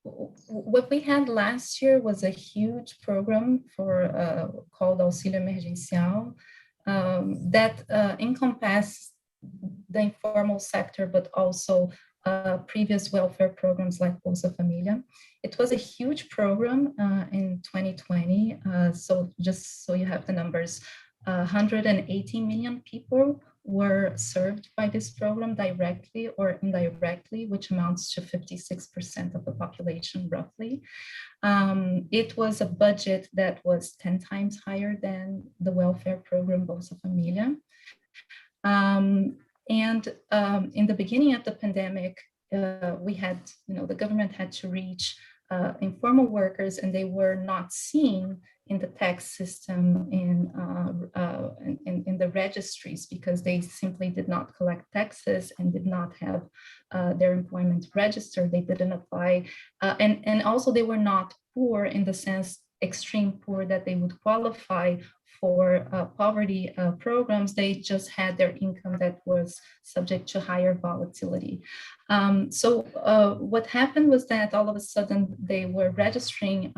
what we had last year was a huge program called Auxílio Emergencial that encompassed the informal sector, but also previous welfare programs like Bolsa Família. It was a huge program in 2020. So just so you have the numbers, 180 million people were served by this program directly or indirectly, which amounts to 56% of the population, roughly. It was a budget that was 10 times higher than the welfare program Bolsa Família. And in the beginning of the pandemic, we had, the government had to reach informal workers, and they were not seen in the tax system in the registries because they simply did not collect taxes and did not have their employment registered. They didn't apply, and also they were not poor in the sense extreme poor that they would qualify for poverty programs. They just had their income that was subject to higher volatility. So what happened was that all of a sudden they were registering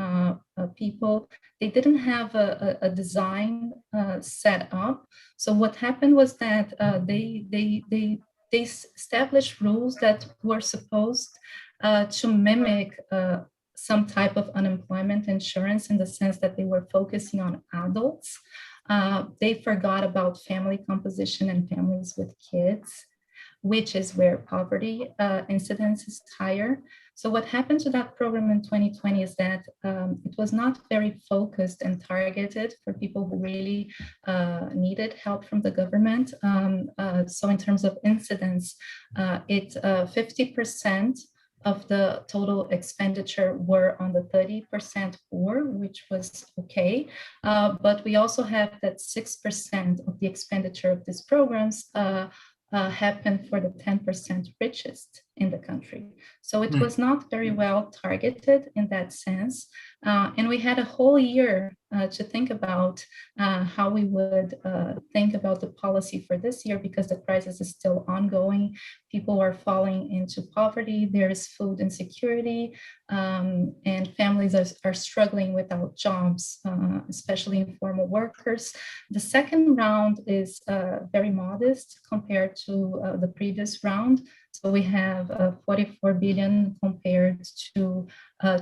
people. They didn't have a design set up. So what happened was that they established rules that were supposed to mimic some type of unemployment insurance in the sense that they were focusing on adults. They forgot about family composition and families with kids, which is where poverty incidence is higher. So what happened to that program in 2020 is that it was not very focused and targeted for people who really needed help from the government. So in terms of incidence, 50% of the total expenditure were on the 30% poor, which was okay. But we also have that 6% of the expenditure of these programs happened for the 10% richest in the country. So it was not very well targeted in that sense. And we had a whole year to think about how we would think about the policy for this year because the crisis is still ongoing. People are falling into poverty. There is food insecurity, and families are struggling without jobs, especially informal workers. The second round is very modest compared to the previous round. So we have 44 billion compared to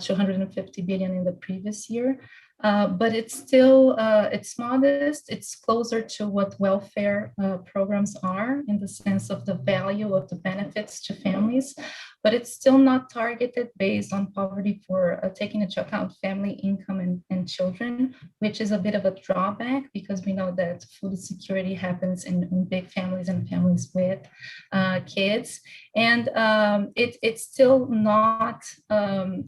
250 billion in the previous year. But it's still, it's modest. It's closer to what welfare programs are in the sense of the value of the benefits to families, but it's still not targeted based on poverty for taking into account family income and children, which is a bit of a drawback because we know that food security happens in big families and families with kids. And it's still not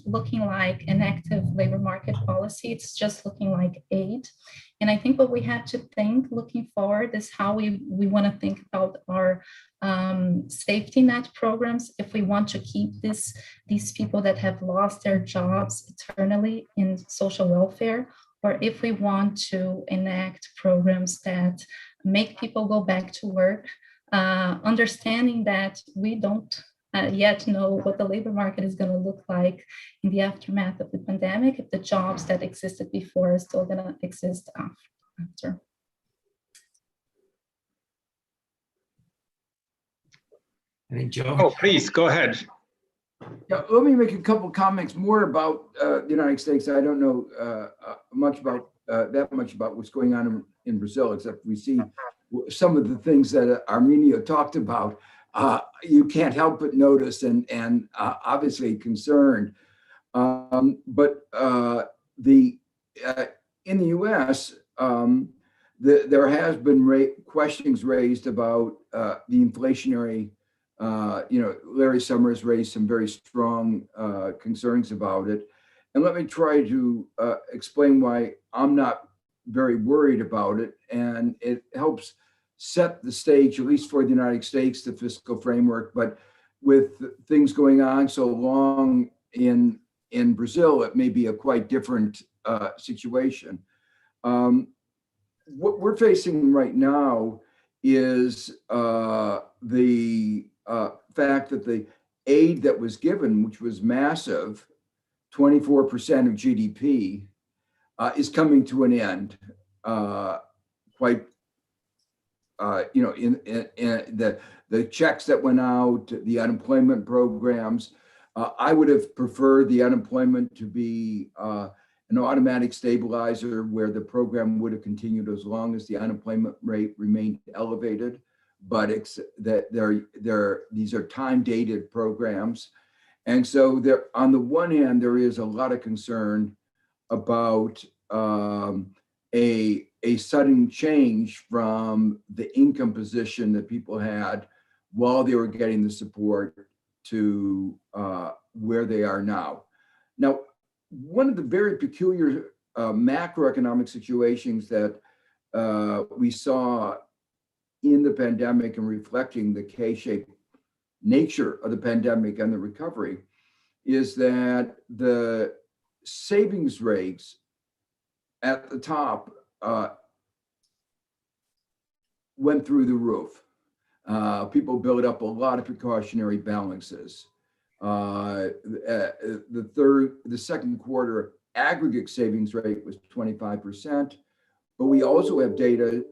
looking like an active labor market policy. It's just looking like aid. And I think what we have to think looking forward is how we want to think about our safety net programs if we want to keep these people that have lost their jobs eternally in social welfare, or if we want to enact programs that make people go back to work, understanding that we don't yet know what the labor market is going to look like in the aftermath of the pandemic, if the jobs that existed before are still going to exist after. I think Joe. Oh, please go ahead. Yeah, let me make a couple comments more about the United States. I don't know that much about what's going on in Brazil, except we see some of the things that Arminio talked about. You can't help but notice and obviously concerned. But in the U.S., there has been questions raised about the inflationary. Larry Summers raised some very strong concerns about it. And let me try to explain why I'm not very worried about it. And it helps set the stage, at least for the United States, the fiscal framework. But with things going on so long in Brazil, it may be a quite different situation. What we're facing right now is the fact that the aid that was given, which was massive, 24% of GDP, is coming to an end. In the checks that went out, the unemployment programs, I would have preferred the unemployment to be an automatic stabilizer where the program would have continued as long as the unemployment rate remained elevated. But it's that these are time-dated programs. And so there, on the one hand, there is a lot of concern about a sudden change from the income position that people had while they were getting the support to where they are now. Now, one of the very peculiar macroeconomic situations that we saw in the pandemic and reflecting the K-shaped nature of the pandemic and the recovery is that the savings rates at the top went through the roof. People built up a lot of precautionary balances. The second quarter aggregate savings rate was 25%, but we also have data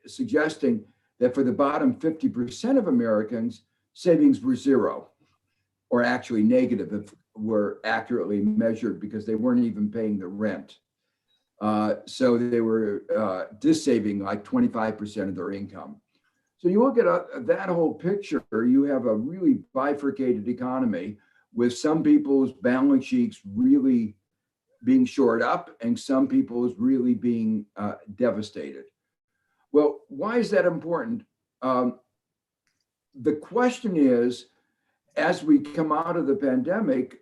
suggesting that for the bottom 50% of Americans, savings were zero, or actually negative if were accurately measured, because they weren't even paying the rent. So they were dissaving like 25% of their income. So you look at that whole picture, you have a really bifurcated economy with some people's balance sheets really being shored up and some people's really being devastated. Well, why is that important? The question is, as we come out of the pandemic,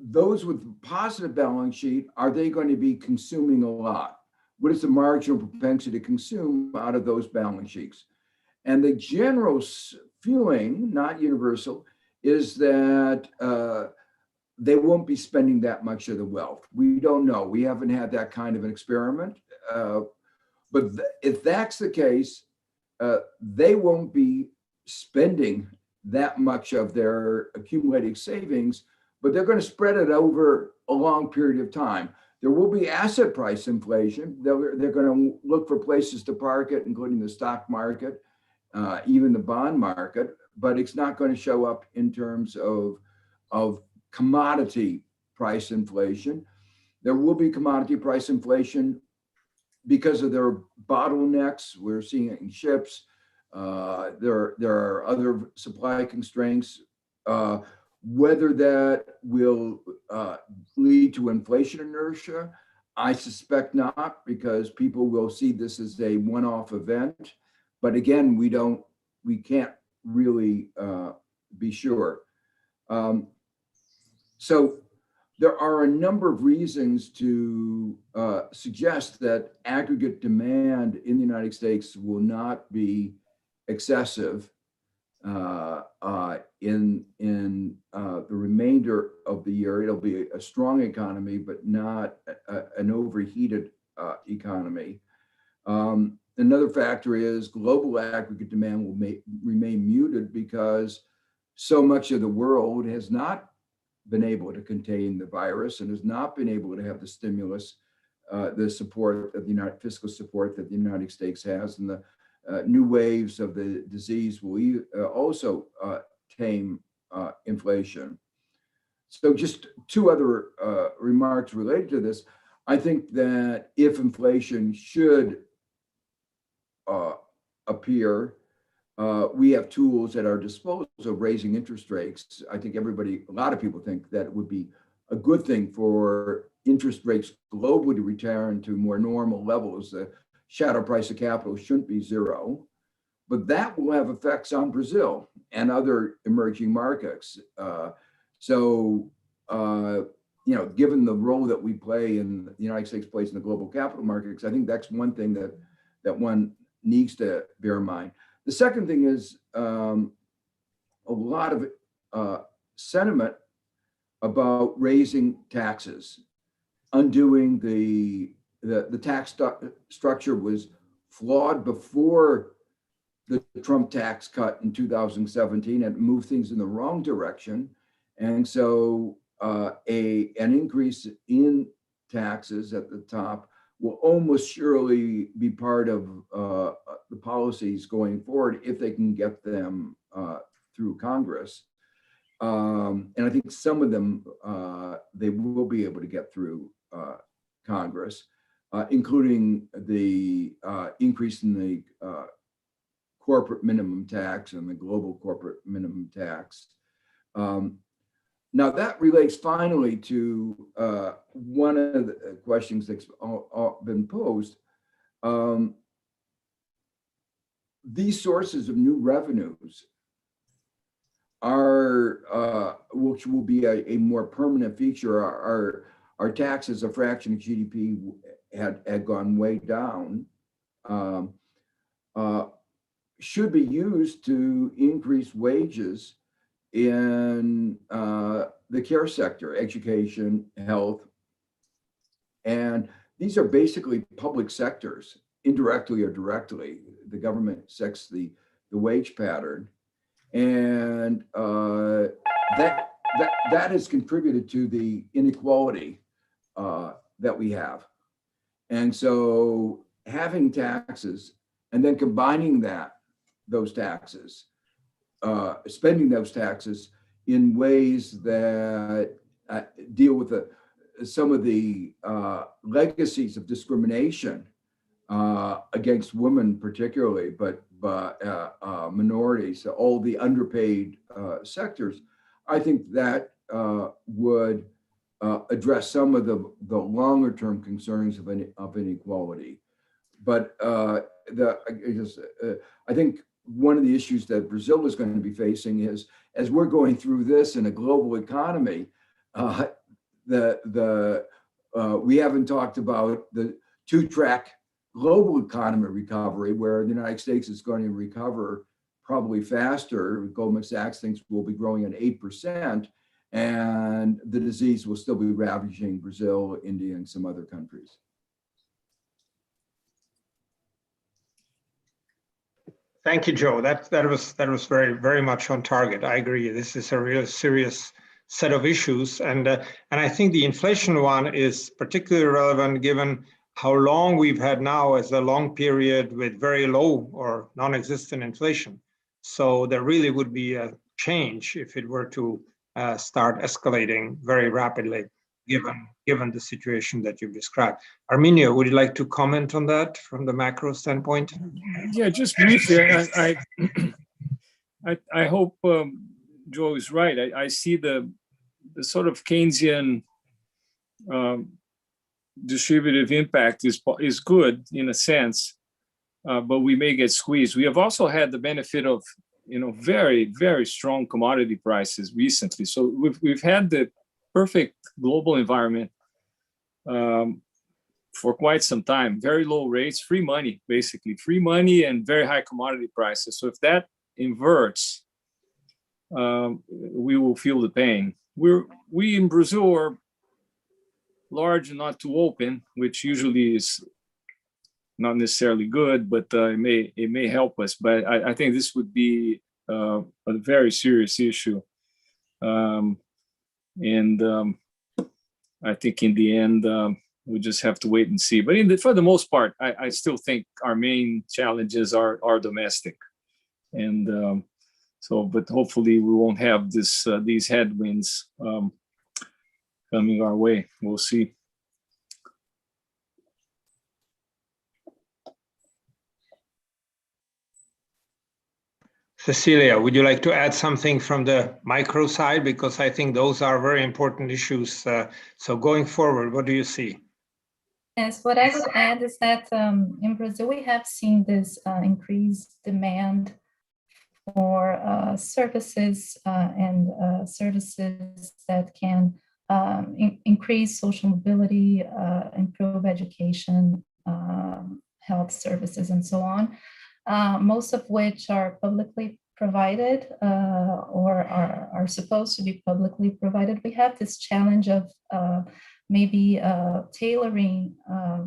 those with positive balance sheet, are they going to be consuming a lot? What is the marginal propensity to consume out of those balance sheets? And the general feeling, not universal, is that they won't be spending that much of the wealth. We don't know. We haven't had that kind of an experiment. But if that's the case, they won't be spending that much of their accumulated savings, but they're going to spread it over a long period of time. There will be asset price inflation. They're going to look for places to park it, including the stock market, even the bond market, but it's not going to show up in terms of commodity price inflation. There will be commodity price inflation because of their bottlenecks. We're seeing it in ships. There are other supply constraints. Whether that will lead to inflation inertia, I suspect not, because people will see this as a one-off event. But again, we can't really be sure. So there are a number of reasons to suggest that aggregate demand in the United States will not be excessive in the remainder of the year. It'll be a strong economy, but not an overheated economy. Another factor is global aggregate demand will remain muted because so much of the world has not been able to contain the virus and has not been able to have the stimulus, the support of the fiscal support that the United States has, and the new waves of the disease will also tame inflation. So just two other remarks related to this. I think that if inflation should appear, we have tools at our disposal of raising interest rates. I think a lot of people think that it would be a good thing for interest rates globally to return to more normal levels. The shadow price of capital shouldn't be zero, but that will have effects on Brazil and other emerging markets. Given the role that we play in the United States plays in the global capital markets, I think that's one thing that one needs to bear in mind. The second thing is a lot of sentiment about raising taxes, undoing the tax structure was flawed before the Trump tax cut in 2017 and moved things in the wrong direction. And so an increase in taxes at the top will almost surely be part of the policies going forward if they can get them through Congress. And I think some of them they will be able to get through Congress, including the increase in the corporate minimum tax and the global corporate minimum tax. Now that relates finally to one of the questions that's been posed. These sources of new revenues which will be a more permanent feature, our tax as a fraction of GDP had gone way down, should be used to increase wages in the care sector, education, health. And these are basically public sectors, indirectly or directly. The government sets the wage pattern. And that has contributed to the inequality that we have. And so having taxes and then combining those taxes, spending those taxes in ways that deal with some of the legacies of discrimination against women particularly, but minorities, all the underpaid sectors, I think that would address some of the longer term concerns of inequality. But I think one of the issues that Brazil is going to be facing is, as we're going through this in a global economy, we haven't talked about the two-track global economy recovery, where the United States is going to recover probably faster. Goldman Sachs thinks we'll be growing at 8%, and the disease will still be ravaging Brazil, India, and some other countries. Thank you, Joe. That was very much on target. I agree. This is a real serious set of issues, and I think the inflation one is particularly relevant given how long we've had now as a long period with very low or non-existent inflation. So there really would be a change if it were to start escalating very rapidly, given the situation that you've described. Arminio, would you like to comment on that from the macro standpoint? Yeah, just briefly. I hope Joe is right. I see the sort of Keynesian distributive impact is good in a sense, but we may get squeezed. We have also had the benefit of very, very strong commodity prices recently. So we've had the perfect global environment for quite some time. Very low rates, free money, basically free money, and very high commodity prices. So if that inverts, we will feel the pain. We in Brazil are large and not too open, which usually is not necessarily good, but it may help us. But I think this would be a very serious issue, and I think in the end we just have to wait and see. But for the most part, I still think our main challenges are domestic, and but hopefully we won't have these headwinds coming our way. We'll see. Cecilia, would you like to add something from the micro side? Because I think those are very important issues. So going forward, what do you see? Yes, what I would add is that in Brazil, we have seen this increased demand for services and services that can increase social mobility, improve education, health services, and so on. Most of which are publicly provided or are supposed to be publicly provided. We have this challenge of maybe tailoring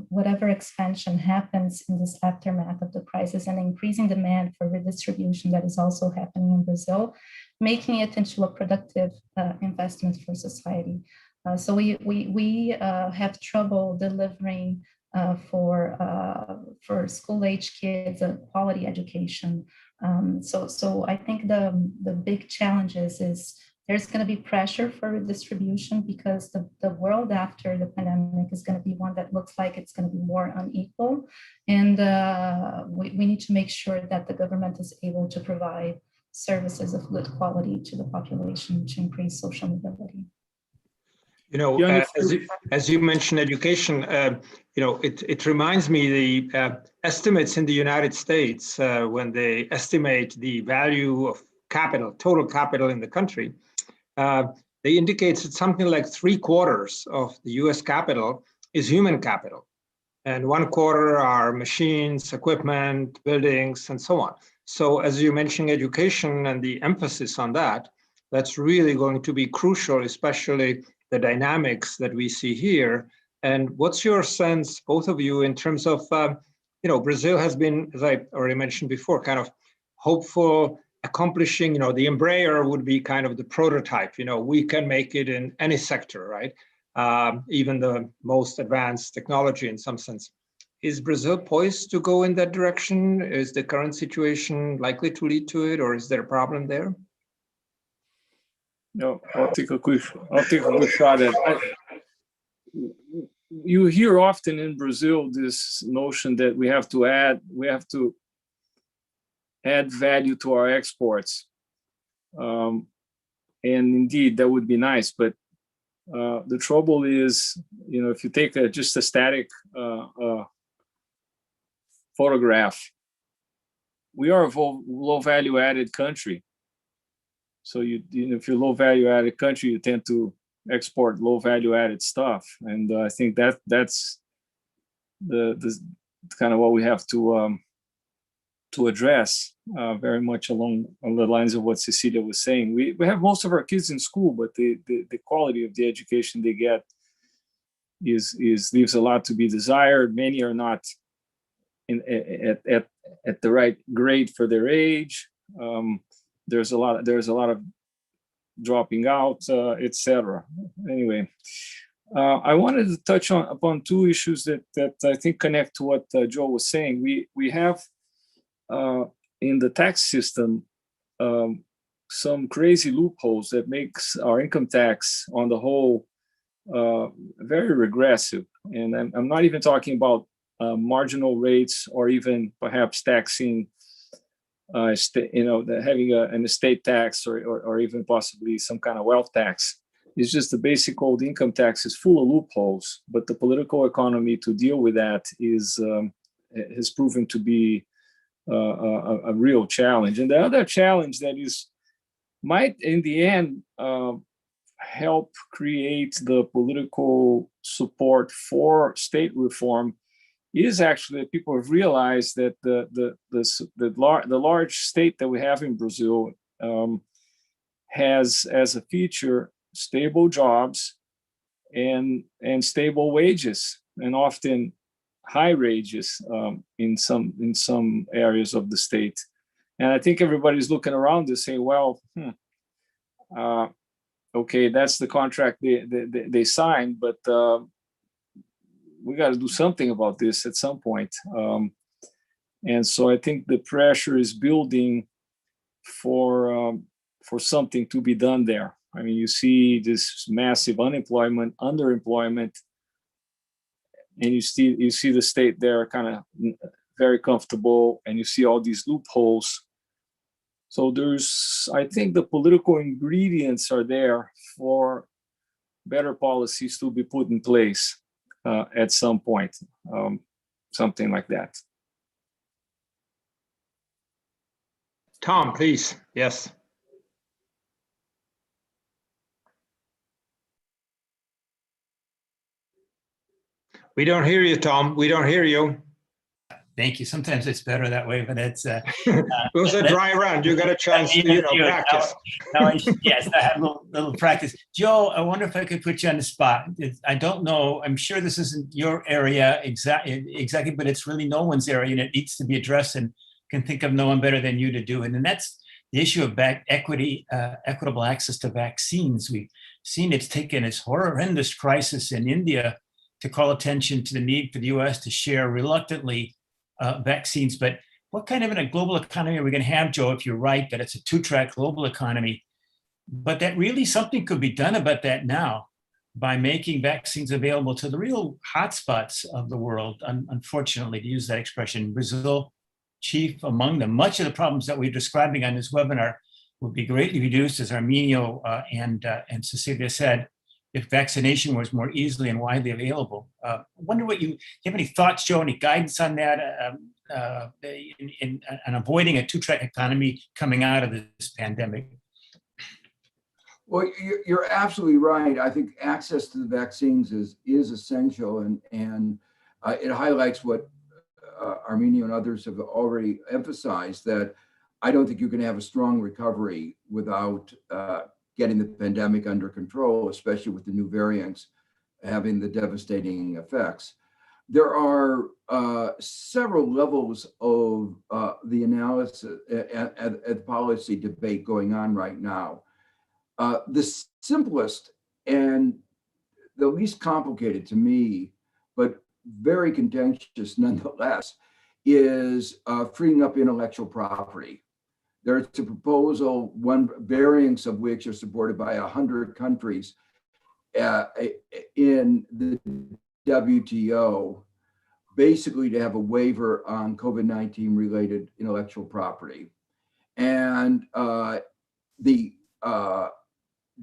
whatever expansion happens in this aftermath of the crisis and increasing demand for redistribution that is also happening in Brazil, making it into a productive investment for society. So we have trouble delivering for school-age kids a quality education. So I think the big challenges is there's going to be pressure for redistribution because the world after the pandemic is going to be one that looks like it's going to be more unequal. And we need to make sure that the government is able to provide services of good quality to the population to increase social mobility. As you mentioned education, it reminds me the estimates in the United States when they estimate the value of capital, total capital in the country, they indicate that something like 3/4 of the US capital is human capital. And 1/4 are machines, equipment, buildings, and so on. So as you mentioned, education and the emphasis on that, that's really going to be crucial, especially the dynamics that we see here. And what's your sense, both of you, in terms of, Brazil has been, as I already mentioned before, kind of hopeful, accomplishing, the Embraer would be kind of the prototype, we can make it in any sector, right? Even the most advanced technology in some sense. Is Brazil poised to go in that direction? Is the current situation likely to lead to it, or is there a problem there? No, I'll take a quick shot at it. You hear often in Brazil this notion that we have to add value to our exports, and indeed that would be nice. But the trouble is, if you take just a static photograph, we are a low value added country. So if you're low value added country, you tend to export low value added stuff, and I think that's the kind of what we have to address, very much along the lines of what Cecilia was saying. We have most of our kids in school, but the quality of the education they get leaves a lot to be desired. Many are not at the right grade for their age. There's a lot of dropping out, etc. Anyway, I wanted to touch upon two issues that I think connect to what Joe was saying. We have in the tax system some crazy loopholes that makes our income tax on the whole very regressive. And I'm not even talking about marginal rates or even perhaps taxing having an estate tax or even possibly some kind of wealth tax. It's just the basic old income tax is full of loopholes, but the political economy to deal with that has proven to be a real challenge. And the other challenge that might in the end help create the political support for state reform is actually that people have realized that the large state that we have in Brazil has as a feature stable jobs and stable wages, and often high wages in some areas of the state. And I think everybody's looking around and saying, well, okay, that's the contract they signed, but we got to do something about this at some point. And so I think the pressure is building for something to be done there. I mean, you see this massive unemployment, underemployment, and you see the state there kind of very comfortable, and you see all these loopholes. So I think the political ingredients are there for better policies to be put in place at some point, something like that. Tom, please. Yes. We don't hear you, Tom. We don't hear you. Thank you. Sometimes it's better that way, but it's it was a dry round. You got a chance to practice. Yes, I had a little practice. Joe, I wonder if I could put you on the spot. I don't know. I'm sure this isn't your area exactly, but it's really no one's area, and it needs to be addressed, and can think of no one better than you to do it. And that's the issue of equitable access to vaccines. We've seen it's taken this horrendous crisis in India to call attention to the need for the U.S. to share reluctantly vaccines. But what kind of a global economy are we going to have, Joe, if you're right that it's a two-track global economy, but that really something could be done about that now by making vaccines available to the real hotspots of the world, unfortunately, to use that expression. Brazil, chief among them. Much of the problems that we're describing on this webinar would be greatly reduced, as Arminio and Cecilia said, if vaccination was more easily and widely available. I wonder what you have any thoughts, Joe, any guidance on that? in avoiding a two-track economy coming out of this pandemic? Well, you're absolutely right. I think access to the vaccines is essential, and it highlights what Armenia and others have already emphasized, that I don't think you can have a strong recovery without getting the pandemic under control, especially with the new variants having the devastating effects. There are several levels of the analysis and policy debate going on right now. The simplest and the least complicated to me, but very contentious nonetheless, is freeing up intellectual property. There's a proposal, one variants of which are supported by 100 countries in the WTO, basically to have a waiver on COVID-19 related intellectual property. And the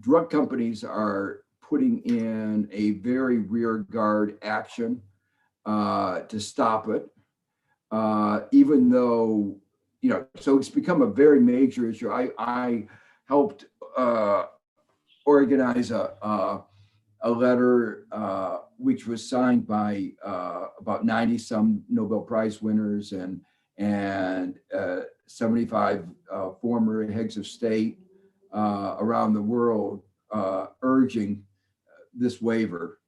drug companies are putting in a very rear guard action to stop it, even though, so it's become a very major issue. I helped organize a letter which was signed by about 90 some Nobel Prize winners and 75 former heads of state around the world urging this waiver.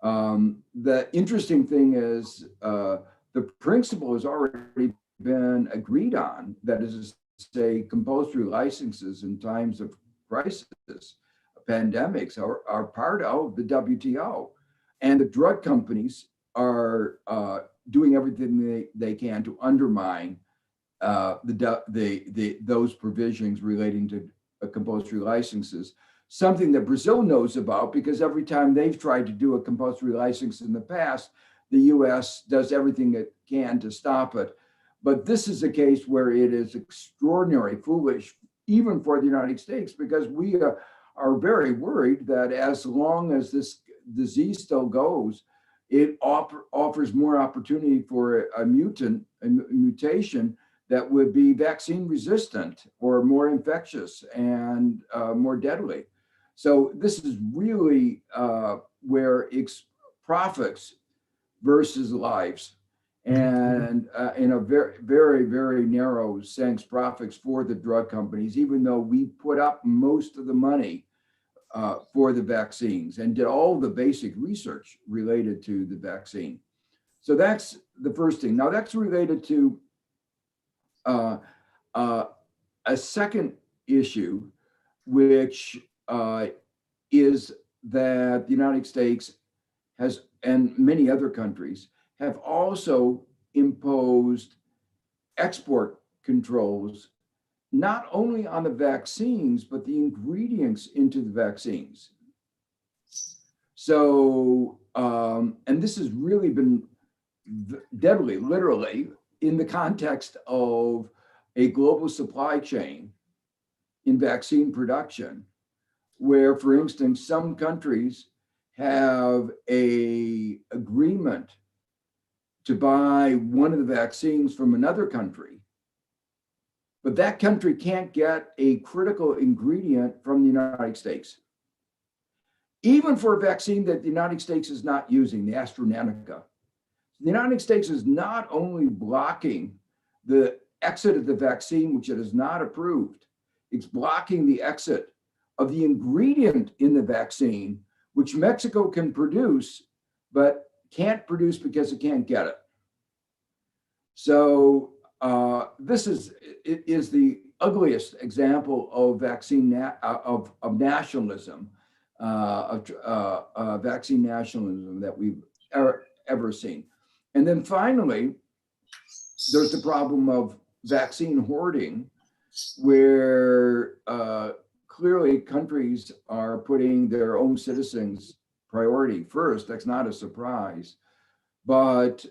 The interesting thing is the principle has already been agreed on, that is to say, compulsory licenses in times of crisis, pandemics are part of the WTO. And the drug companies are doing everything they can to undermine those provisions relating to compulsory licenses, something that Brazil knows about, because every time they've tried to do a compulsory license in the past, the US does everything it can to stop it. But this is a case where it is extraordinarily foolish, even for the United States, because we are very worried that as long as this disease still goes, it offers more opportunity for a mutation that would be vaccine resistant or more infectious and more deadly. So this is really where it's profits versus lives. And in a very, very, very narrow sense, profits for the drug companies, even though we put up most of the money for the vaccines and did all the basic research related to the vaccine. So that's the first thing. Now that's related to a second issue, which is that the United States has, and many other countries, have also imposed export controls, not only on the vaccines, but the ingredients into the vaccines. So, and this has really been deadly, literally, in the context of a global supply chain in vaccine production, where, for instance, some countries have an agreement to buy one of the vaccines from another country, but that country can't get a critical ingredient from the United States. Even for a vaccine that the United States is not using, the AstraZeneca. The United States is not only blocking the exit of the vaccine, which it has not approved, it's blocking the exit of the ingredient in the vaccine, which Mexico can produce, but can't produce because it can't get it. So this is the ugliest example of vaccine of nationalism, vaccine nationalism that we've ever seen. And then finally, there's the problem of vaccine hoarding, where clearly countries are putting their own citizens priority first. That's not a surprise, but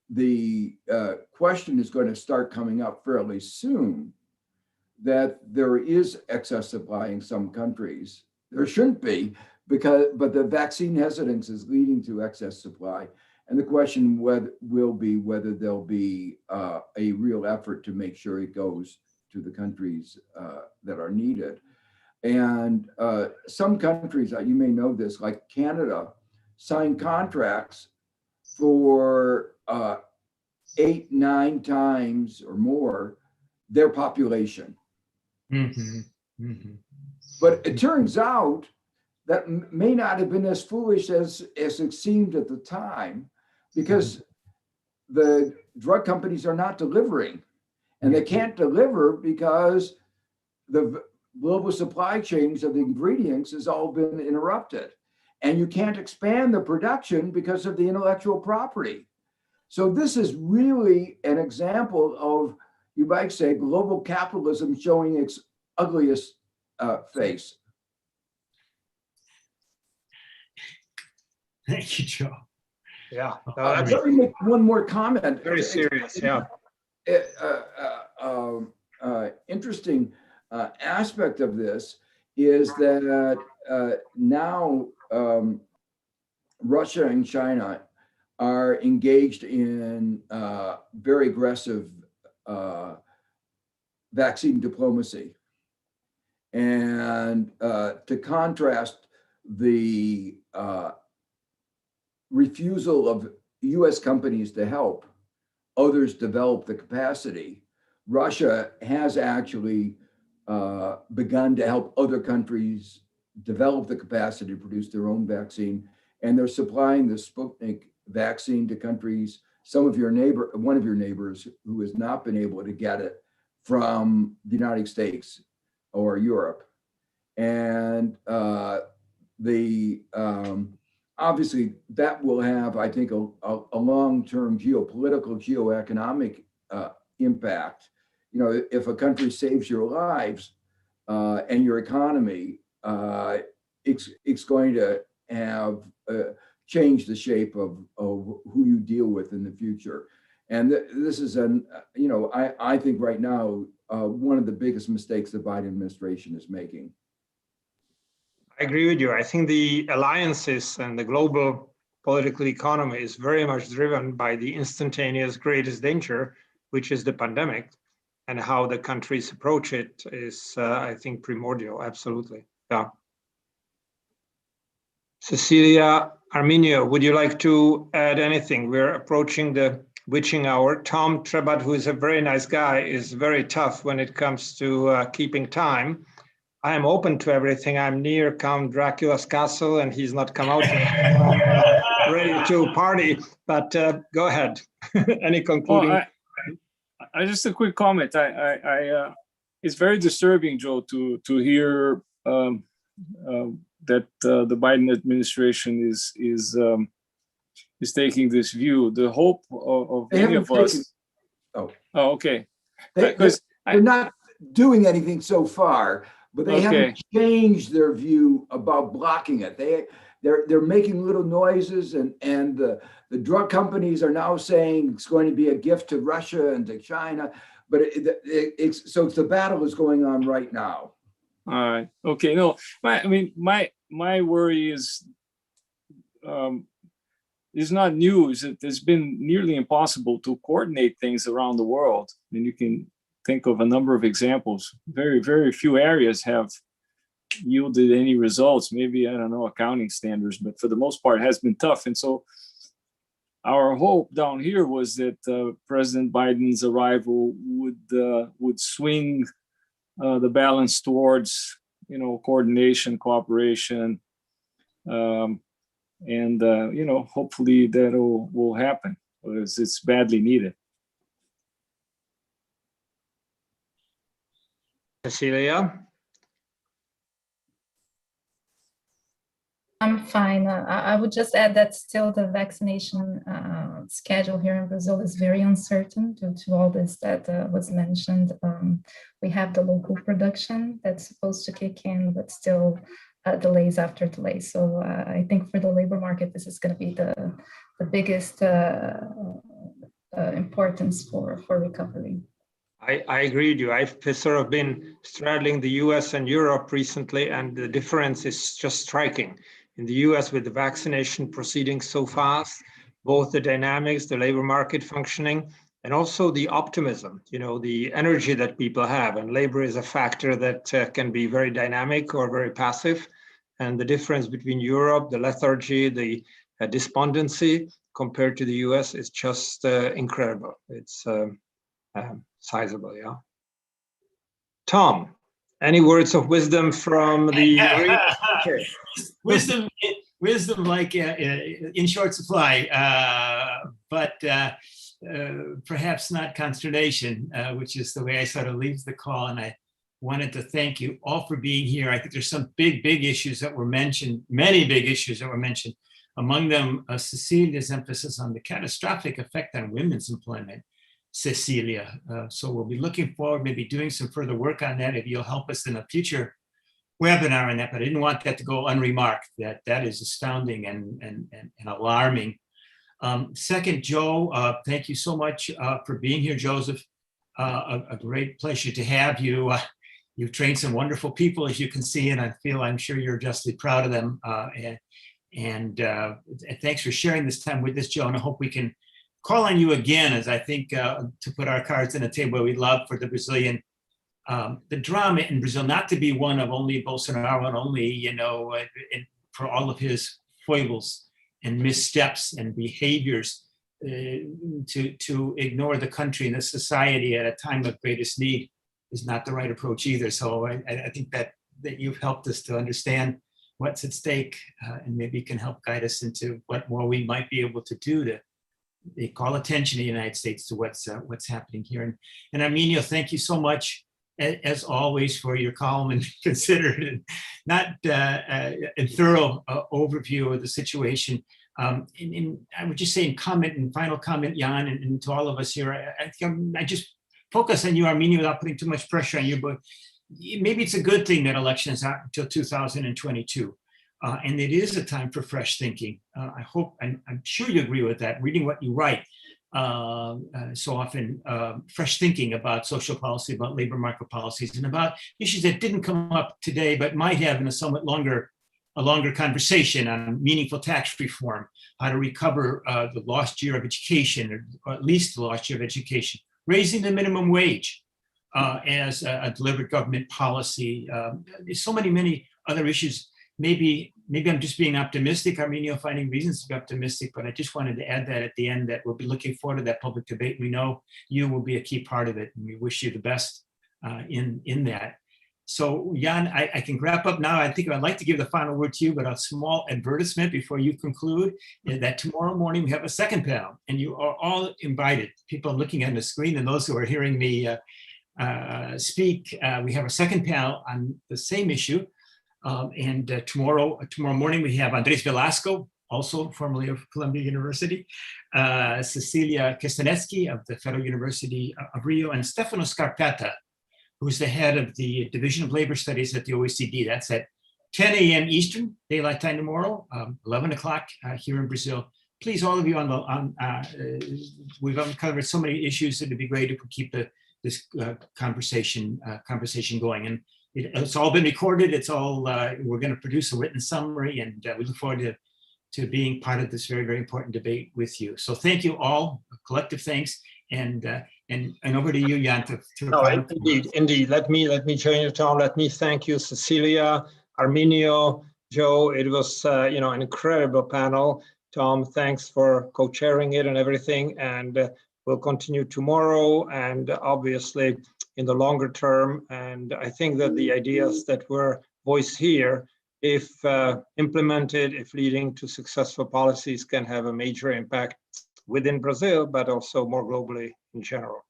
the question is going to start coming up fairly soon that there is excess supply in some countries. There shouldn't be, but the vaccine hesitance is leading to excess supply. And the question will be whether there'll be a real effort to make sure it goes to the countries that are needed. And some countries, you may know this, like Canada, sign contracts for 8, 9 times or more their population. But it turns out that may not have been as foolish as it seemed at the time, because the drug companies are not delivering, and they can't deliver because the global supply chains of the ingredients has all been interrupted, and you can't expand the production because of the intellectual property. So this is really an example of, you might say, global capitalism showing its ugliest face. Thank you, Joe. Yeah. Let me make one more comment. Very serious, yeah. Interesting aspect of this is that now Russia and China are engaged in very aggressive vaccine diplomacy. And to contrast the refusal of US companies to help others develop the capacity, Russia has actually begun to help other countries develop the capacity to produce their own vaccine. And they're supplying the Sputnik vaccine to countries, one of your neighbors who has not been able to get it from the United States or Europe. And obviously that will have, I think, a long-term geopolitical, geoeconomic impact. You know, if a country saves your lives and your economy, it's going to have changed the shape of who you deal with in the future. And this is I think right now, one of the biggest mistakes the Biden administration is making. I agree with you. I think the alliances and the global political economy is very much driven by the instantaneous greatest danger, which is the pandemic, and how the countries approach it is, I think, primordial. Absolutely. Yeah. Cecilia Arminio, would you like to add anything? We're approaching the witching hour. Tom Trebat, who is a very nice guy, is very tough when it comes to keeping time. I am open to everything. I'm near Count Dracula's castle, and he's not come out yet. Ready to party, but go ahead. Any concluding? Well, I just a quick comment. It's very disturbing, Joe, to hear that the Biden administration is taking this view. The hope of many of us. Oh, okay. They're not doing anything so far, but they haven't changed their view about blocking it. They're making little noises, and the drug companies are now saying it's going to be a gift to Russia and to China. But so the battle is going on right now. All right. Okay. No, my worry is not new. Is that it's been nearly impossible to coordinate things around the world. I mean, you can think of a number of examples. Very, very few areas have yielded any results. Maybe, I don't know, accounting standards, but for the most part, it has been tough. And so our hope down here was that President Biden's arrival would swing the balance towards, coordination, cooperation, and hopefully that will happen, because it's badly needed. Cecilia? I'm fine. I would just add that still the vaccination schedule here in Brazil is very uncertain due to all this that was mentioned. We have the local production that's supposed to kick in, but still delays after delays. So I think for the labor market, this is going to be the biggest importance for recovery. I agree with you. I've sort of been straddling the US and Europe recently, and the difference is just striking. In the US, with the vaccination proceeding so fast, both the dynamics, the labor market functioning, and also the optimism, the energy that people have. And labor is a factor that can be very dynamic or very passive. And the difference between Europe, the lethargy, the despondency compared to the US is just incredible. It's sizable, yeah. Tom, any words of wisdom from the wisdom like in short supply, but perhaps not consternation, which is the way I sort of leave the call. And I wanted to thank you all for being here. I think there's some big issues that were mentioned, many big issues that were mentioned. Among them, Cecilia's emphasis on the catastrophic effect on women's employment. Cecilia. So we'll be looking forward, maybe doing some further work on that if you'll help us in a future webinar on that, but I didn't want that to go unremarked. That is astounding and alarming. Second, Joe, thank you so much for being here, Joseph. A great pleasure to have you. You've trained some wonderful people, as you can see, and I'm sure you're justly proud of them. And thanks for sharing this time with us, Joe, and I hope we can call on you again, as I think to put our cards on the table. We'd love for the Brazilian, the drama in Brazil, not to be one of only Bolsonaro and only, for all of his foibles and missteps and behaviors, to ignore the country and the society at a time of greatest need is not the right approach either. So I think that you've helped us to understand what's at stake, and maybe can help guide us into what more we might be able to do to call attention in the United States to what's happening here. And Arminio, thank you so much, as always, for your calm and considered and not a thorough overview of the situation. And I would just say in final comment, Jan, and to all of us here, I just focus on you, Arminio, without putting too much pressure on you, but maybe it's a good thing that election is out until 2022. And it is a time for fresh thinking. I hope, and I'm sure you agree with that, reading what you write so often, fresh thinking about social policy, about labor market policies, and about issues that didn't come up today, but might have in a somewhat longer conversation on meaningful tax reform, how to recover the lost year of education, or at least the lost year of education, raising the minimum wage as a deliberate government policy. There's so many other issues. Maybe I'm just being optimistic, Arminio, finding reasons to be optimistic, but I just wanted to add that at the end, that we'll be looking forward to that public debate. We know you will be a key part of it, and we wish you the best in that. So Jan, I can wrap up now. I think I'd like to give the final word to you, but a small advertisement before you conclude is that tomorrow morning we have a second panel, and you are all invited. People looking at the screen and those who are hearing me speak, we have a second panel on the same issue. And tomorrow morning we have Andres Velasco, also formerly of Columbia University, Cecilia Kestanetsky of the Federal University of Rio, and Stefano Scarpetta, who's the head of the Division of Labor Studies at the OECD. That's at 10 a.m. Eastern Daylight Time tomorrow, 11 o'clock here in Brazil. Please, all of you we've covered so many issues, it'd be great if we keep this conversation going. And it's all been recorded. It's all, we're going to produce a written summary, and we look forward to being part of this very, very important debate with you. So thank you all, collective thanks, and over to you, Jan. Indeed. Let me join you, Tom. Let me thank you, Cecilia, Arminio, Joe. It was an incredible panel. Tom, thanks for co-chairing it and everything. And we'll continue tomorrow, and obviously in the longer term. And I think that the ideas that were voiced here, if implemented, if leading to successful policies, can have a major impact within Brazil, but also more globally in general.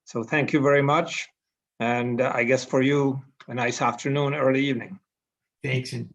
So thank you very much. And I guess for you, a nice afternoon, early evening. Thanks. And